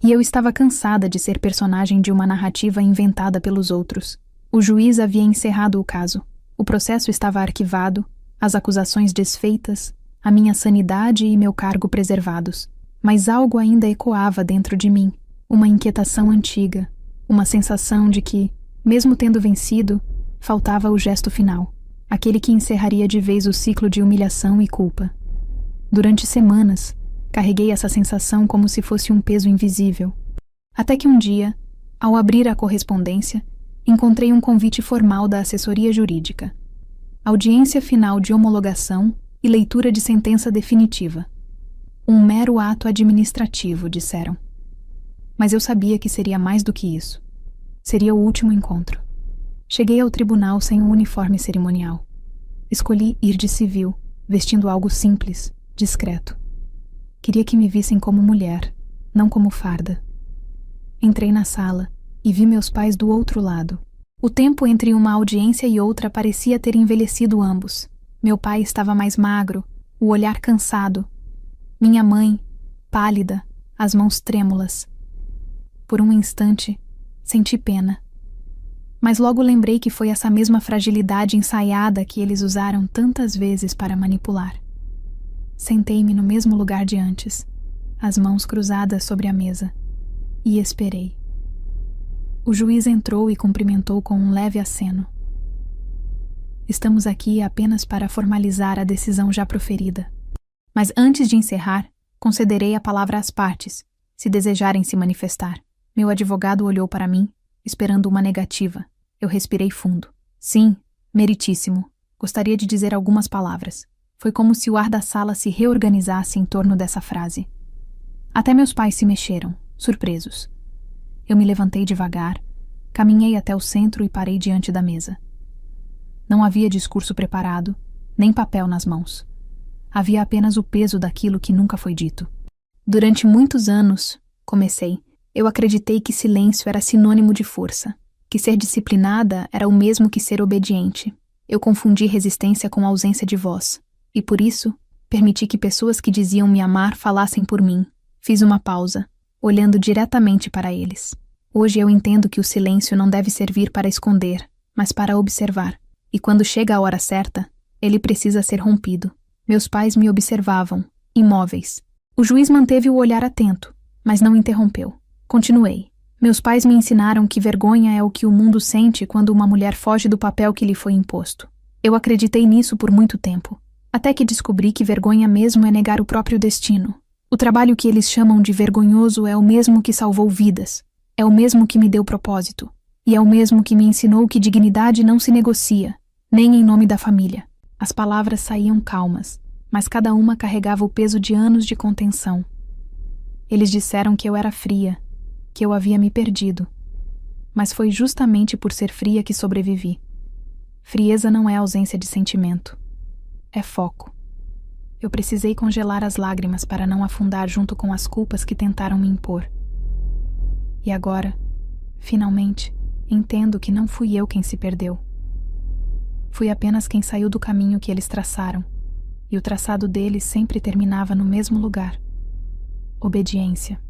E eu estava cansada de ser personagem de uma narrativa inventada pelos outros. O juiz havia encerrado o caso. O processo estava arquivado, as acusações desfeitas, a minha sanidade e meu cargo preservados. Mas algo ainda ecoava dentro de mim, uma inquietação antiga, uma sensação de que, mesmo tendo vencido, faltava o gesto final, aquele que encerraria de vez o ciclo de humilhação e culpa. Durante semanas, carreguei essa sensação como se fosse um peso invisível. Até que um dia, ao abrir a correspondência, encontrei um convite formal da assessoria jurídica. Audiência final de homologação e leitura de sentença definitiva. Um mero ato administrativo, disseram. Mas eu sabia que seria mais do que isso. Seria o último encontro. Cheguei ao tribunal sem um uniforme cerimonial. Escolhi ir de civil, vestindo algo simples, discreto. Queria que me vissem como mulher, não como farda. Entrei na sala e vi meus pais do outro lado. O tempo entre uma audiência e outra parecia ter envelhecido ambos. Meu pai estava mais magro, o olhar cansado. Minha mãe, pálida, as mãos trêmulas. Por um instante, senti pena. Mas logo lembrei que foi essa mesma fragilidade ensaiada que eles usaram tantas vezes para manipular. Sentei-me no mesmo lugar de antes, as mãos cruzadas sobre a mesa, e esperei. O juiz entrou e cumprimentou com um leve aceno. Estamos aqui apenas para formalizar a decisão já proferida. Mas antes de encerrar, concederei a palavra às partes, se desejarem se manifestar. Meu advogado olhou para mim, esperando uma negativa. Eu respirei fundo. Sim, meritíssimo. Gostaria de dizer algumas palavras. Foi como se o ar da sala se reorganizasse em torno dessa frase. Até meus pais se mexeram, surpresos. Eu me levantei devagar, caminhei até o centro e parei diante da mesa. Não havia discurso preparado, nem papel nas mãos. Havia apenas o peso daquilo que nunca foi dito. Durante muitos anos, comecei, eu acreditei que silêncio era sinônimo de força, que ser disciplinada era o mesmo que ser obediente. Eu confundi resistência com ausência de voz, e por isso, permiti que pessoas que diziam me amar falassem por mim. Fiz uma pausa, olhando diretamente para eles. Hoje eu entendo que o silêncio não deve servir para esconder, mas para observar. E quando chega a hora certa, ele precisa ser rompido. Meus pais me observavam, imóveis. O juiz manteve o olhar atento, mas não interrompeu. Continuei. Meus pais me ensinaram que vergonha é o que o mundo sente quando uma mulher foge do papel que lhe foi imposto. Eu acreditei nisso por muito tempo, até que descobri que vergonha mesmo é negar o próprio destino. O trabalho que eles chamam de vergonhoso é o mesmo que salvou vidas, é o mesmo que me deu propósito, e é o mesmo que me ensinou que dignidade não se negocia, nem em nome da família. As palavras saíam calmas, mas cada uma carregava o peso de anos de contenção. Eles disseram que eu era fria, que eu havia me perdido. Mas foi justamente por ser fria que sobrevivi. Frieza não é ausência de sentimento. É foco. Eu precisei congelar as lágrimas para não afundar junto com as culpas que tentaram me impor. E agora, finalmente, entendo que não fui eu quem se perdeu. Fui apenas quem saiu do caminho que eles traçaram, e o traçado deles sempre terminava no mesmo lugar. Obediência.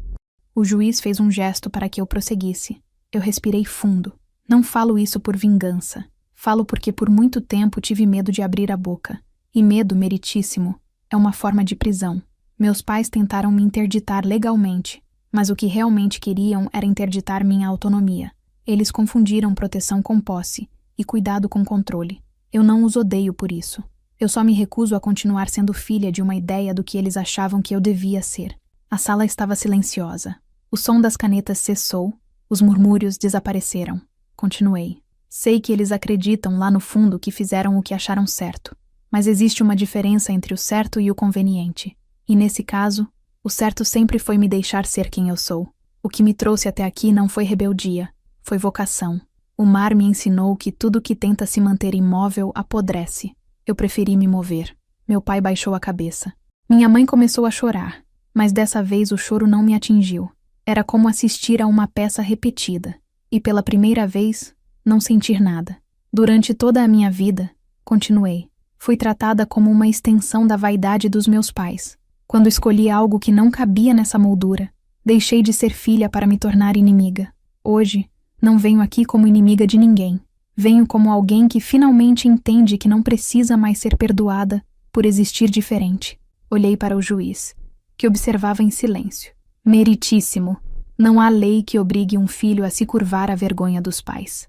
O juiz fez um gesto para que eu prosseguisse. Eu respirei fundo. Não falo isso por vingança. Falo porque por muito tempo tive medo de abrir a boca. E medo, meritíssimo, é uma forma de prisão. Meus pais tentaram me interditar legalmente, mas o que realmente queriam era interditar minha autonomia. Eles confundiram proteção com posse e cuidado com controle. Eu não os odeio por isso. Eu só me recuso a continuar sendo filha de uma ideia do que eles achavam que eu devia ser. A sala estava silenciosa. O som das canetas cessou, os murmúrios desapareceram. Continuei. Sei que eles acreditam lá no fundo que fizeram o que acharam certo, mas existe uma diferença entre o certo e o conveniente. E nesse caso, o certo sempre foi me deixar ser quem eu sou. O que me trouxe até aqui não foi rebeldia, foi vocação. O mar me ensinou que tudo que tenta se manter imóvel apodrece. Eu preferi me mover. Meu pai baixou a cabeça. Minha mãe começou a chorar, mas dessa vez o choro não me atingiu. Era como assistir a uma peça repetida, e pela primeira vez, não sentir nada. Durante toda a minha vida, continuei, fui tratada como uma extensão da vaidade dos meus pais. Quando escolhi algo que não cabia nessa moldura, deixei de ser filha para me tornar inimiga. Hoje, não venho aqui como inimiga de ninguém. Venho como alguém que finalmente entende que não precisa mais ser perdoada por existir diferente. Olhei para o juiz, que observava em silêncio. Meritíssimo. Não há lei que obrigue um filho a se curvar à vergonha dos pais.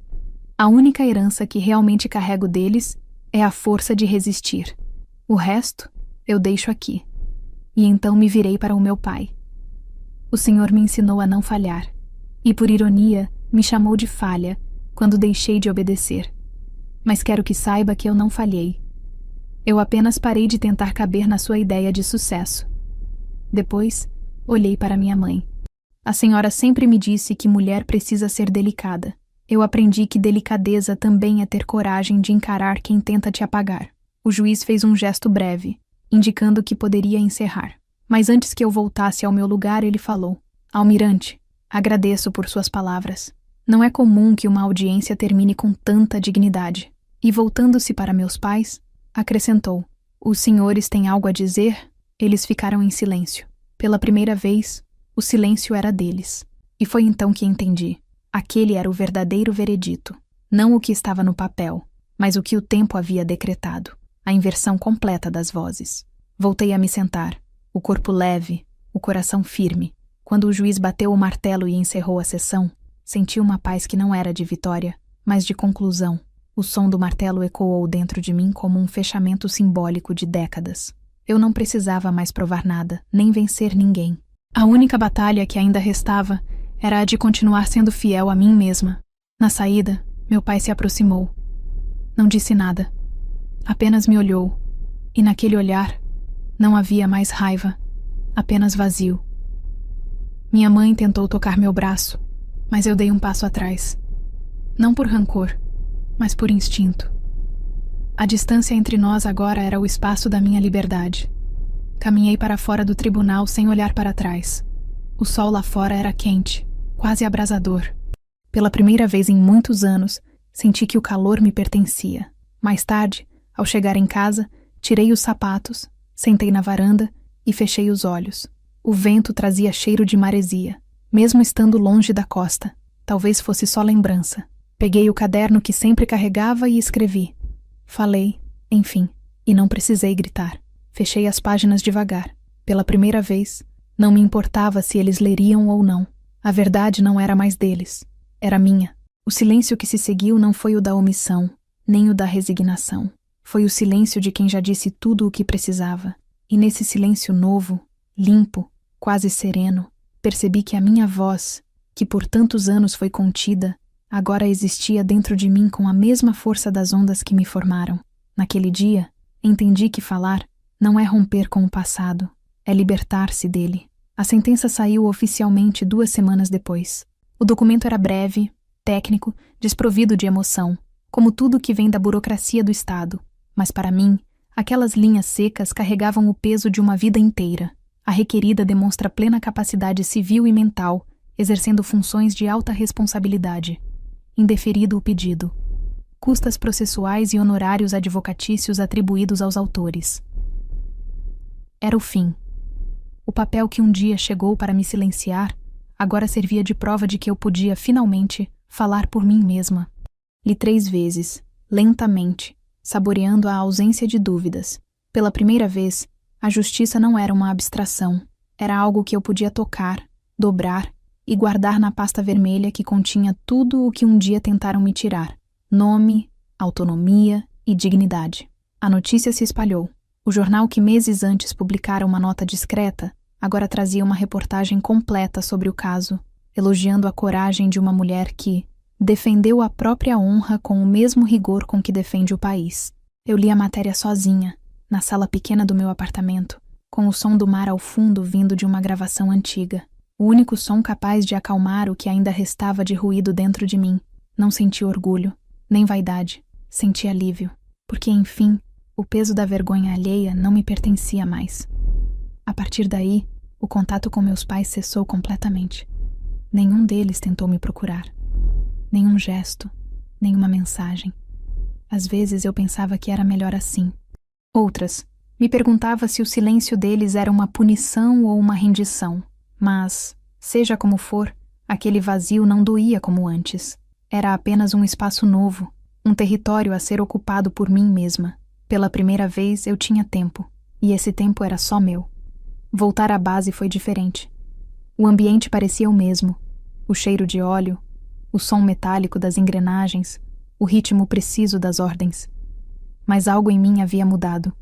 A única herança que realmente carrego deles é a força de resistir. O resto, eu deixo aqui. E então me virei para o meu pai. O Senhor me ensinou a não falhar. E por ironia, me chamou de falha quando deixei de obedecer. Mas quero que saiba que eu não falhei. Eu apenas parei de tentar caber na sua ideia de sucesso. Depois, olhei para minha mãe. A senhora sempre me disse que mulher precisa ser delicada. Eu aprendi que delicadeza também é ter coragem de encarar quem tenta te apagar. O juiz fez um gesto breve, indicando que poderia encerrar. Mas antes que eu voltasse ao meu lugar, ele falou: Almirante, agradeço por suas palavras. Não é comum que uma audiência termine com tanta dignidade. E voltando-se para meus pais, acrescentou: Os senhores têm algo a dizer? Eles ficaram em silêncio. Pela primeira vez, o silêncio era deles. E foi então que entendi. Aquele era o verdadeiro veredito. Não o que estava no papel, mas o que o tempo havia decretado. A inversão completa das vozes. Voltei a me sentar, o corpo leve, o coração firme. Quando o juiz bateu o martelo e encerrou a sessão, senti uma paz que não era de vitória, mas de conclusão. O som do martelo ecoou dentro de mim como um fechamento simbólico de décadas. Eu não precisava mais provar nada, nem vencer ninguém. A única batalha que ainda restava era a de continuar sendo fiel a mim mesma. Na saída, meu pai se aproximou. Não disse nada. Apenas me olhou. E naquele olhar, não havia mais raiva, apenas vazio. Minha mãe tentou tocar meu braço, mas eu dei um passo atrás. Não por rancor, mas por instinto. A distância entre nós agora era o espaço da minha liberdade. Caminhei para fora do tribunal sem olhar para trás. O sol lá fora era quente, quase abrasador. Pela primeira vez em muitos anos, senti que o calor me pertencia. Mais tarde, ao chegar em casa, tirei os sapatos, sentei na varanda e fechei os olhos. O vento trazia cheiro de maresia, mesmo estando longe da costa. Talvez fosse só lembrança. Peguei o caderno que sempre carregava e escrevi. Falei, enfim, e não precisei gritar. Fechei as páginas devagar. Pela primeira vez, não me importava se eles leriam ou não. A verdade não era mais deles. Era minha. O silêncio que se seguiu não foi o da omissão, nem o da resignação. Foi o silêncio de quem já disse tudo o que precisava. E nesse silêncio novo, limpo, quase sereno, percebi que a minha voz, que por tantos anos foi contida, agora existia dentro de mim com a mesma força das ondas que me formaram. Naquele dia, entendi que falar não é romper com o passado, é libertar-se dele. A sentença saiu oficialmente 2 semanas depois. O documento era breve, técnico, desprovido de emoção, como tudo que vem da burocracia do Estado. Mas para mim, aquelas linhas secas carregavam o peso de uma vida inteira. A requerida demonstra plena capacidade civil e mental, exercendo funções de alta responsabilidade. Indeferido o pedido. Custas processuais e honorários advocatícios atribuídos aos autores. Era o fim. O papel que um dia chegou para me silenciar, agora servia de prova de que eu podia, finalmente, falar por mim mesma. Li 3 vezes, lentamente, saboreando a ausência de dúvidas. Pela primeira vez, a justiça não era uma abstração. Era algo que eu podia tocar, dobrar e guardar na pasta vermelha que continha tudo o que um dia tentaram me tirar. Nome, autonomia e dignidade. A notícia se espalhou. O jornal que meses antes publicara uma nota discreta, agora trazia uma reportagem completa sobre o caso, elogiando a coragem de uma mulher que defendeu a própria honra com o mesmo rigor com que defende o país. Eu li a matéria sozinha, na sala pequena do meu apartamento, com o som do mar ao fundo vindo de uma gravação antiga. O único som capaz de acalmar o que ainda restava de ruído dentro de mim. Não senti orgulho, nem vaidade, senti alívio, porque, enfim, o peso da vergonha alheia não me pertencia mais. A partir daí, o contato com meus pais cessou completamente. Nenhum deles tentou me procurar. Nenhum gesto, nenhuma mensagem. Às vezes eu pensava que era melhor assim. Outras, me perguntava se o silêncio deles era uma punição ou uma rendição. Mas, seja como for, aquele vazio não doía como antes. Era apenas um espaço novo, um território a ser ocupado por mim mesma. Pela primeira vez eu tinha tempo, e esse tempo era só meu. Voltar à base foi diferente. O ambiente parecia o mesmo. O cheiro de óleo, o som metálico das engrenagens, o ritmo preciso das ordens. Mas algo em mim havia mudado.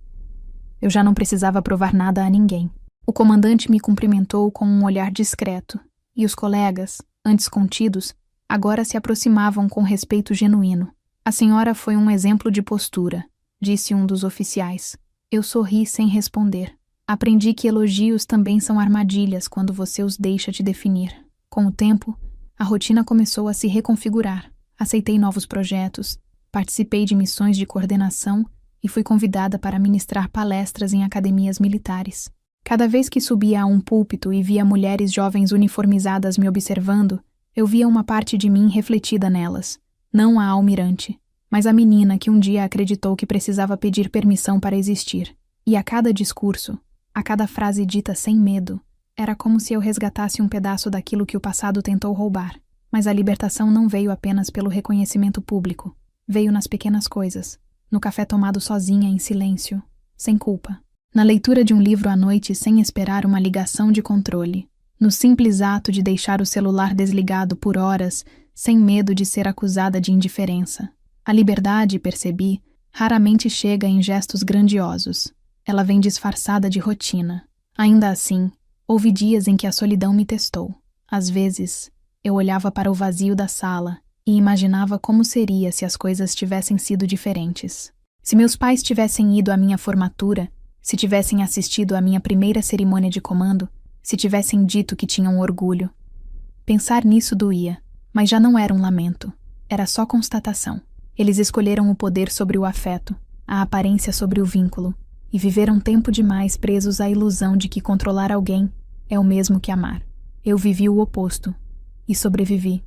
Eu já não precisava provar nada a ninguém. O comandante me cumprimentou com um olhar discreto, e os colegas, antes contidos, agora se aproximavam com respeito genuíno. A senhora foi um exemplo de postura, disse um dos oficiais. Eu sorri sem responder. Aprendi que elogios também são armadilhas quando você os deixa te definir. Com o tempo, a rotina começou a se reconfigurar. Aceitei novos projetos, participei de missões de coordenação e fui convidada para ministrar palestras em academias militares. Cada vez que subia a um púlpito e via mulheres jovens uniformizadas me observando, eu via uma parte de mim refletida nelas. Não a almirante, mas a menina que um dia acreditou que precisava pedir permissão para existir. E a cada discurso, a cada frase dita sem medo, era como se eu resgatasse um pedaço daquilo que o passado tentou roubar. Mas a libertação não veio apenas pelo reconhecimento público. Veio nas pequenas coisas, no café tomado sozinha em silêncio, sem culpa. Na leitura de um livro à noite sem esperar uma ligação de controle. No simples ato de deixar o celular desligado por horas, sem medo de ser acusada de indiferença. A liberdade, percebi, raramente chega em gestos grandiosos. Ela vem disfarçada de rotina. Ainda assim, houve dias em que a solidão me testou. Às vezes, eu olhava para o vazio da sala e imaginava como seria se as coisas tivessem sido diferentes. Se meus pais tivessem ido à minha formatura, se tivessem assistido à minha primeira cerimônia de comando, se tivessem dito que tinham orgulho. Pensar nisso doía, mas já não era um lamento. Era só constatação. Eles escolheram o poder sobre o afeto, a aparência sobre o vínculo, e viveram tempo demais presos à ilusão de que controlar alguém é o mesmo que amar. Eu vivi o oposto, e sobrevivi.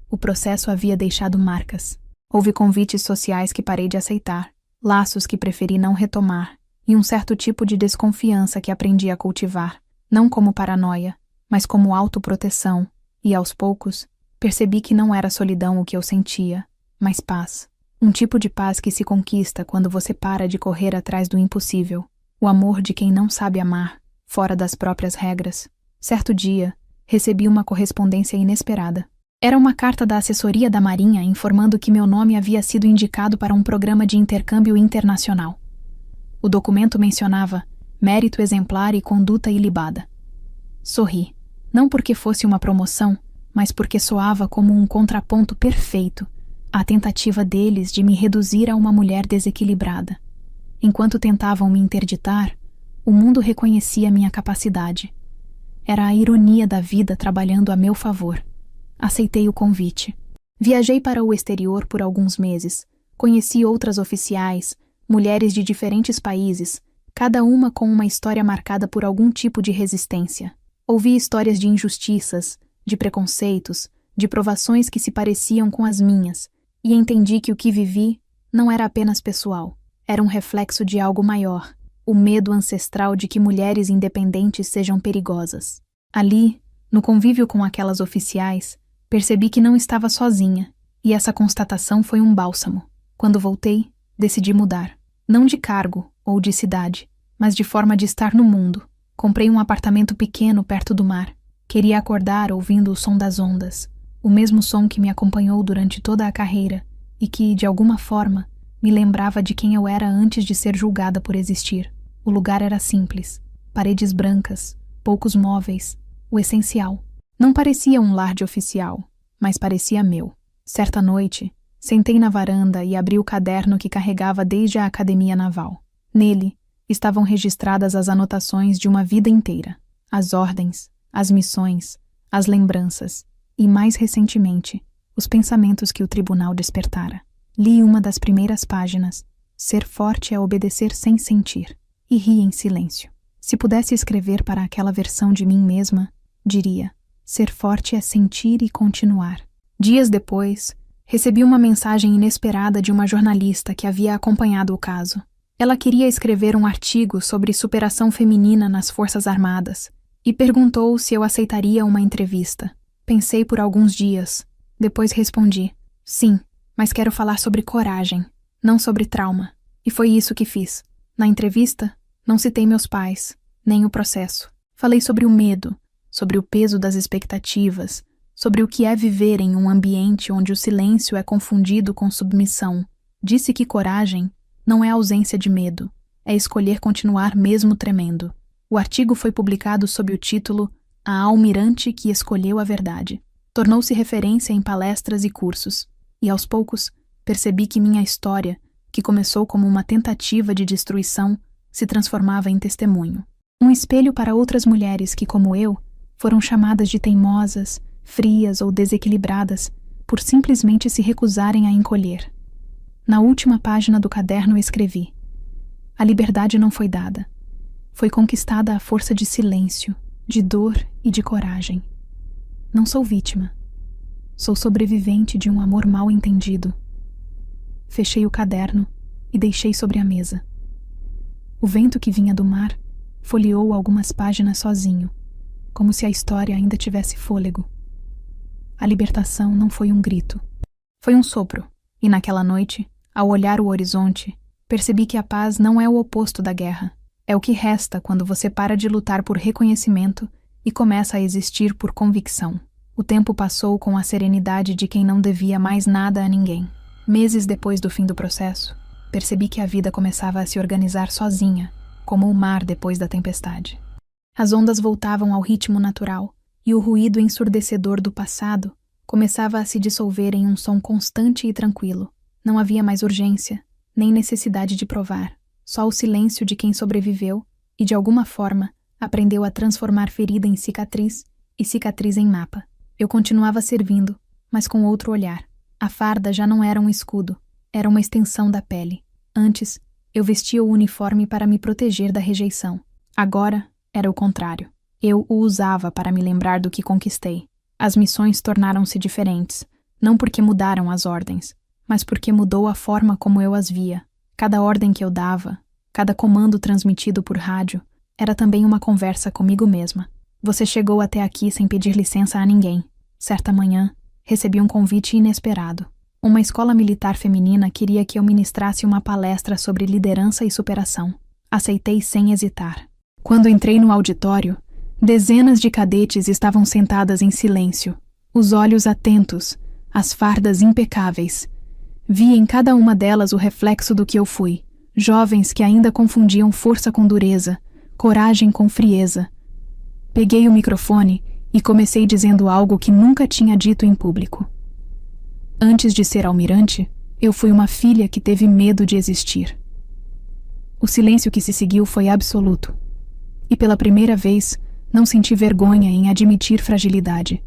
O processo havia deixado marcas. Houve convites sociais que parei de aceitar, laços que preferi não retomar, e um certo tipo de desconfiança que aprendi a cultivar, não como paranoia, mas como autoproteção, e aos poucos, percebi que não era solidão o que eu sentia, mas paz. Um tipo de paz que se conquista quando você para de correr atrás do impossível, o amor de quem não sabe amar, fora das próprias regras. Certo dia, recebi uma correspondência inesperada. Era uma carta da assessoria da Marinha informando que meu nome havia sido indicado para um programa de intercâmbio internacional. O documento mencionava mérito exemplar e conduta ilibada. Sorri, não porque fosse uma promoção, mas porque soava como um contraponto perfeito à tentativa deles de me reduzir a uma mulher desequilibrada. Enquanto tentavam me interditar, o mundo reconhecia minha capacidade. Era a ironia da vida trabalhando a meu favor. Aceitei o convite. Viajei para o exterior por alguns meses. Conheci outras oficiais, mulheres de diferentes países, cada uma com uma história marcada por algum tipo de resistência. Ouvi histórias de injustiças, de preconceitos, de provações que se pareciam com as minhas, e entendi que o que vivi não era apenas pessoal, era um reflexo de algo maior, o medo ancestral de que mulheres independentes sejam perigosas. Ali, no convívio com aquelas oficiais, percebi que não estava sozinha, e essa constatação foi um bálsamo. Quando voltei, decidi mudar, não de cargo ou de cidade, mas de forma de estar no mundo. Comprei um apartamento pequeno perto do mar. Queria acordar ouvindo o som das ondas, o mesmo som que me acompanhou durante toda a carreira e que, de alguma forma, me lembrava de quem eu era antes de ser julgada por existir. O lugar era simples, paredes brancas, poucos móveis, o essencial. Não parecia um lar de oficial, mas parecia meu. Certa noite, sentei na varanda e abri o caderno que carregava desde a Academia Naval. Nele, estavam registradas as anotações de uma vida inteira, as ordens, as missões, as lembranças e, mais recentemente, os pensamentos que o tribunal despertara. Li uma das primeiras páginas, Ser forte é obedecer sem sentir, e ri em silêncio. Se pudesse escrever para aquela versão de mim mesma, diria: ser forte é sentir e continuar. Dias depois, recebi uma mensagem inesperada de uma jornalista que havia acompanhado o caso. Ela queria escrever um artigo sobre superação feminina nas Forças Armadas e perguntou se eu aceitaria uma entrevista. Pensei por alguns dias. Depois respondi: sim, mas quero falar sobre coragem, não sobre trauma. E foi isso que fiz. Na entrevista, não citei meus pais, nem o processo. Falei sobre o medo, sobre o peso das expectativas, sobre o que é viver em um ambiente onde o silêncio é confundido com submissão. Disse que coragem não é ausência de medo, é escolher continuar mesmo tremendo. O artigo foi publicado sob o título A Almirante que Escolheu a Verdade. Tornou-se referência em palestras e cursos, e aos poucos percebi que minha história, que começou como uma tentativa de destruição, se transformava em testemunho. Um espelho para outras mulheres que, como eu, foram chamadas de teimosas, frias ou desequilibradas por simplesmente se recusarem a encolher. Na última página do caderno escrevi: a liberdade não foi dada. Foi conquistada à força de silêncio, de dor e de coragem. Não sou vítima. Sou sobrevivente de um amor mal entendido. Fechei o caderno e deixei sobre a mesa. O vento que vinha do mar folheou algumas páginas sozinho, como se a história ainda tivesse fôlego. A libertação não foi um grito. Foi um sopro, e naquela noite, ao olhar o horizonte, percebi que a paz não é o oposto da guerra. É o que resta quando você para de lutar por reconhecimento e começa a existir por convicção. O tempo passou com a serenidade de quem não devia mais nada a ninguém. Meses depois do fim do processo, percebi que a vida começava a se organizar sozinha, como o mar depois da tempestade. As ondas voltavam ao ritmo natural, e o ruído ensurdecedor do passado começava a se dissolver em um som constante e tranquilo. Não havia mais urgência, nem necessidade de provar, só o silêncio de quem sobreviveu e, de alguma forma, aprendeu a transformar ferida em cicatriz e cicatriz em mapa. Eu continuava servindo, mas com outro olhar. A farda já não era um escudo, era uma extensão da pele. Antes, Eu vestia o uniforme para me proteger da rejeição. Agora, era o contrário. Eu o usava para me lembrar do que conquistei. As missões tornaram-se diferentes, não porque mudaram as ordens, mas porque mudou a forma como eu as via. Cada ordem que eu dava, cada comando transmitido por rádio, era também uma conversa comigo mesma. Você chegou até aqui sem pedir licença a ninguém. Certa manhã, recebi um convite inesperado. Uma escola militar feminina queria que eu ministrasse uma palestra sobre liderança e superação. Aceitei sem hesitar. Quando entrei no auditório, dezenas de cadetes estavam sentadas em silêncio, os olhos atentos, as fardas impecáveis. Vi em cada uma delas o reflexo do que eu fui. Jovens que ainda confundiam força com dureza, coragem com frieza. Peguei o microfone e comecei dizendo algo que nunca tinha dito em público. Antes de ser almirante, eu fui uma filha que teve medo de existir. O silêncio que se seguiu foi absoluto. E pela primeira vez, não senti vergonha em admitir fragilidade.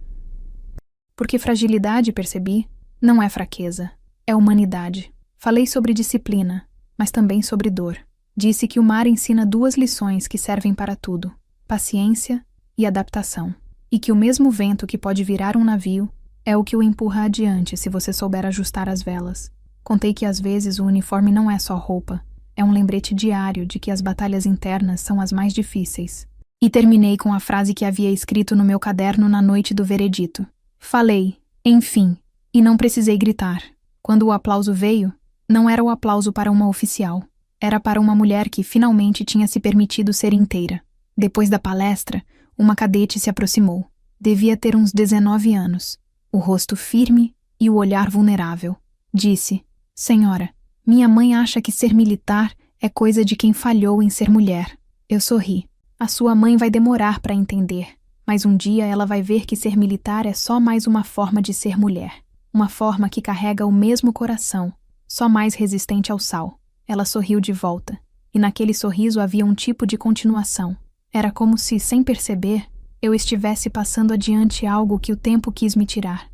Porque fragilidade, percebi, não é fraqueza, é humanidade. Falei sobre disciplina, mas também sobre dor. Disse que o mar ensina duas lições que servem para tudo: paciência e adaptação. E que o mesmo vento que pode virar um navio é o que o empurra adiante se você souber ajustar as velas. Contei que às vezes o uniforme não é só roupa, é um lembrete diário de que as batalhas internas são as mais difíceis. E terminei com a frase que havia escrito no meu caderno na noite do veredito. Falei, enfim, e não precisei gritar. Quando o aplauso veio, não era o aplauso para uma oficial. Era para uma mulher que finalmente tinha se permitido ser inteira. Depois da palestra, uma cadete se aproximou. Devia ter uns 19 anos. O rosto firme e o olhar vulnerável. Disse, senhora, minha mãe acha que ser militar é coisa de quem falhou em ser mulher. Eu sorri. A sua mãe vai demorar para entender, mas um dia ela vai ver que ser militar é só mais uma forma de ser mulher. Uma forma que carrega o mesmo coração, só mais resistente ao sal. Ela sorriu de volta, e naquele sorriso havia um tipo de continuação. Era como se, sem perceber, eu estivesse passando adiante algo que o tempo quis me tirar.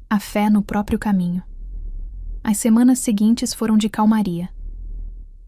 A fé no próprio caminho. As semanas seguintes foram de calmaria.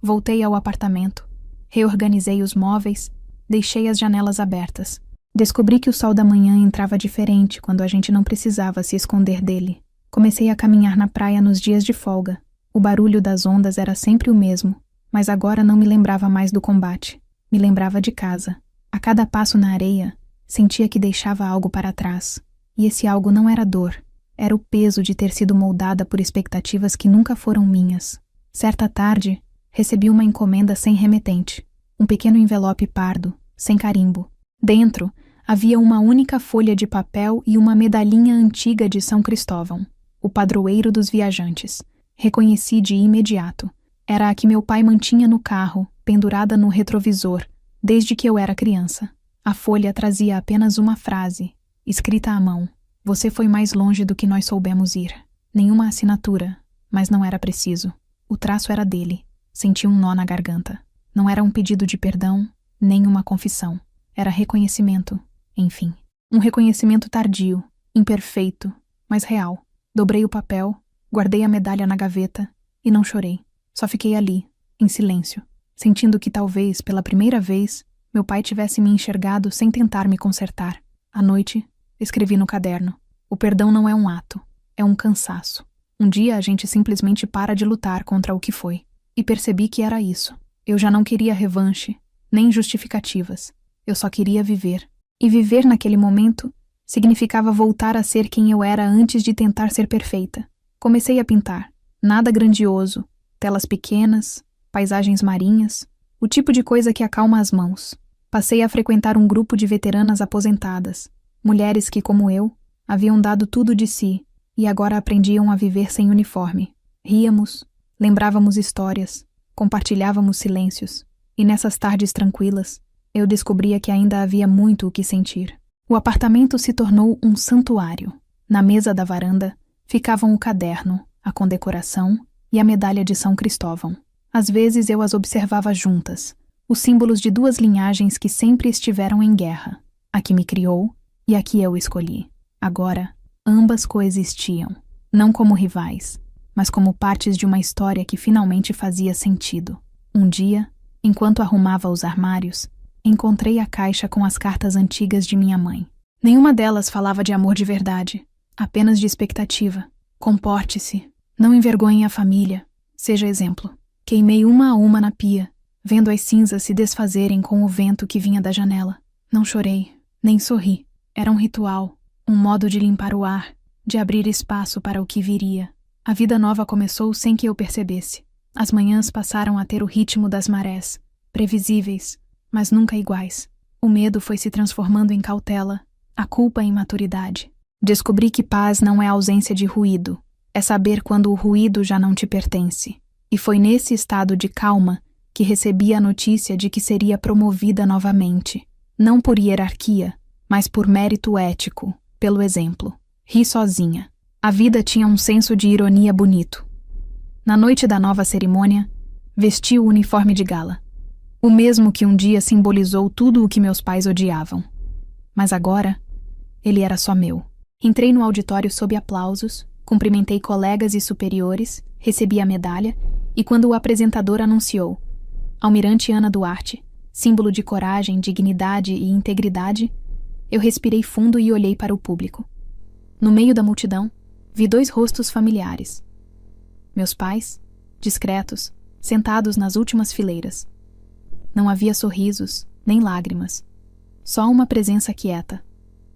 Voltei ao apartamento, reorganizei os móveis, deixei as janelas abertas. Descobri que o sol da manhã entrava diferente quando a gente não precisava se esconder dele. Comecei a caminhar na praia nos dias de folga. O barulho das ondas era sempre o mesmo, mas agora não me lembrava mais do combate. Me lembrava de casa. A cada passo na areia, sentia que deixava algo para trás. E esse algo não era dor. Era o peso de ter sido moldada por expectativas que nunca foram minhas. Certa tarde, recebi uma encomenda sem remetente. Um pequeno envelope pardo, sem carimbo. Dentro, havia uma única folha de papel e uma medalhinha antiga de São Cristóvão, o padroeiro dos viajantes. Reconheci de imediato. Era a que meu pai mantinha no carro, pendurada no retrovisor, desde que eu era criança. A folha trazia apenas uma frase, escrita à mão. Você foi mais longe do que nós soubemos ir. Nenhuma assinatura, mas não era preciso. O traço era dele. Senti um nó na garganta. Não era um pedido de perdão, nem uma confissão. Era reconhecimento, enfim. Um reconhecimento tardio, imperfeito, mas real. Dobrei o papel, guardei a medalha na gaveta e não chorei. Só fiquei ali, em silêncio, sentindo que talvez, pela primeira vez, meu pai tivesse me enxergado sem tentar me consertar. À noite, escrevi no caderno. O perdão não é um ato, é um cansaço. Um dia a gente simplesmente para de lutar contra o que foi. E percebi que era isso. Eu já não queria revanche, nem justificativas. Eu só queria viver. E viver naquele momento significava voltar a ser quem eu era antes de tentar ser perfeita. Comecei a pintar. Nada grandioso. Telas pequenas, paisagens marinhas, o tipo de coisa que acalma as mãos. Passei a frequentar um grupo de veteranas aposentadas. Mulheres que, como eu, haviam dado tudo de si e agora aprendiam a viver sem uniforme. Ríamos, lembrávamos histórias, compartilhávamos silêncios. E nessas tardes tranquilas, eu descobria que ainda havia muito o que sentir. O apartamento se tornou um santuário. Na mesa da varanda ficavam o caderno, a condecoração e a medalha de São Cristóvão. Às vezes eu as observava juntas, os símbolos de duas linhagens que sempre estiveram em guerra, a que me criou e a que eu escolhi. Agora, ambas coexistiam, não como rivais, mas como partes de uma história que finalmente fazia sentido. Um dia, enquanto arrumava os armários, encontrei a caixa com as cartas antigas de minha mãe. Nenhuma delas falava de amor de verdade, apenas de expectativa. Comporte-se, não envergonhe a família, seja exemplo. Queimei uma a uma na pia, vendo as cinzas se desfazerem com o vento que vinha da janela. Não chorei, nem sorri. Era um ritual, um modo de limpar o ar, de abrir espaço para o que viria. A vida nova começou sem que eu percebesse. As manhãs passaram a ter o ritmo das marés, previsíveis, mas nunca iguais. O medo foi se transformando em cautela, a culpa em maturidade. Descobri que paz não é ausência de ruído, é saber quando o ruído já não te pertence. E foi nesse estado de calma que recebi a notícia de que seria promovida novamente, não por hierarquia, mas por mérito ético, pelo exemplo. Ri sozinha. A vida tinha um senso de ironia bonito. Na noite da nova cerimônia, vesti o uniforme de gala. O mesmo que um dia simbolizou tudo o que meus pais odiavam. Mas agora, ele era só meu. Entrei no auditório sob aplausos, cumprimentei colegas e superiores, recebi a medalha e quando o apresentador anunciou Almirante Ana Duarte, símbolo de coragem, dignidade e integridade, eu respirei fundo e olhei para o público. No meio da multidão, vi 2 rostos familiares. Meus pais, discretos, sentados nas últimas fileiras. Não havia sorrisos, nem lágrimas. Só uma presença quieta,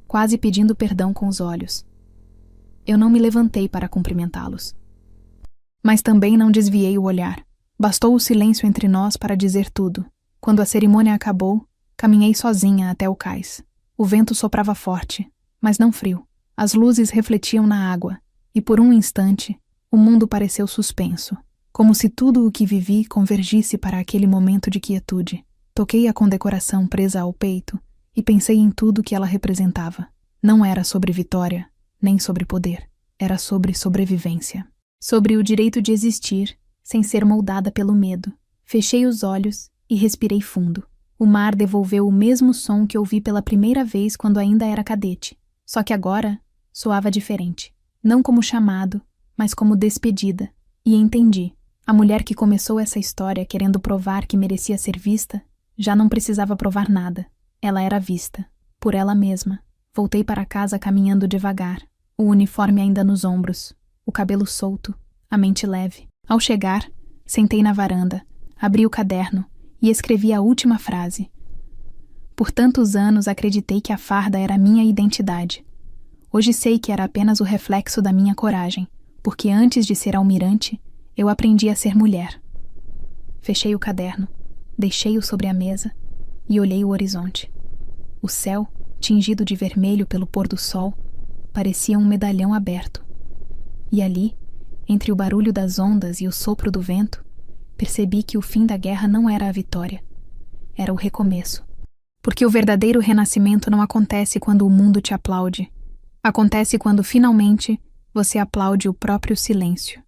quase pedindo perdão com os olhos. Eu não me levantei para cumprimentá-los. Mas também não desviei o olhar. Bastou o silêncio entre nós para dizer tudo. Quando a cerimônia acabou, caminhei sozinha até o cais. O vento soprava forte, mas não frio. As luzes refletiam na água, e por um instante, o mundo pareceu suspenso, como se tudo o que vivi convergisse para aquele momento de quietude. Toquei a condecoração presa ao peito e pensei em tudo que ela representava. Não era sobre vitória, nem sobre poder. Era sobre sobrevivência. Sobre o direito de existir, sem ser moldada pelo medo. Fechei os olhos e respirei fundo. O mar devolveu o mesmo som que ouvi pela primeira vez quando ainda era cadete. Só que agora soava diferente. Não como chamado, mas como despedida. E entendi. A mulher que começou essa história querendo provar que merecia ser vista, já não precisava provar nada. Ela era vista. Por ela mesma. Voltei para casa caminhando devagar. O uniforme ainda nos ombros. O cabelo solto. A mente leve. Ao chegar, sentei na varanda. Abri o caderno e escrevi a última frase. Por tantos anos acreditei que a farda era minha identidade. Hoje sei que era apenas o reflexo da minha coragem, porque antes de ser almirante, eu aprendi a ser mulher. Fechei o caderno, deixei-o sobre a mesa e olhei o horizonte. O céu, tingido de vermelho pelo pôr do sol, parecia um medalhão aberto. E ali, entre o barulho das ondas e o sopro do vento, percebi que o fim da guerra não era a vitória, era o recomeço. Porque o verdadeiro renascimento não acontece quando o mundo te aplaude. Acontece quando, finalmente, você aplaude o próprio silêncio.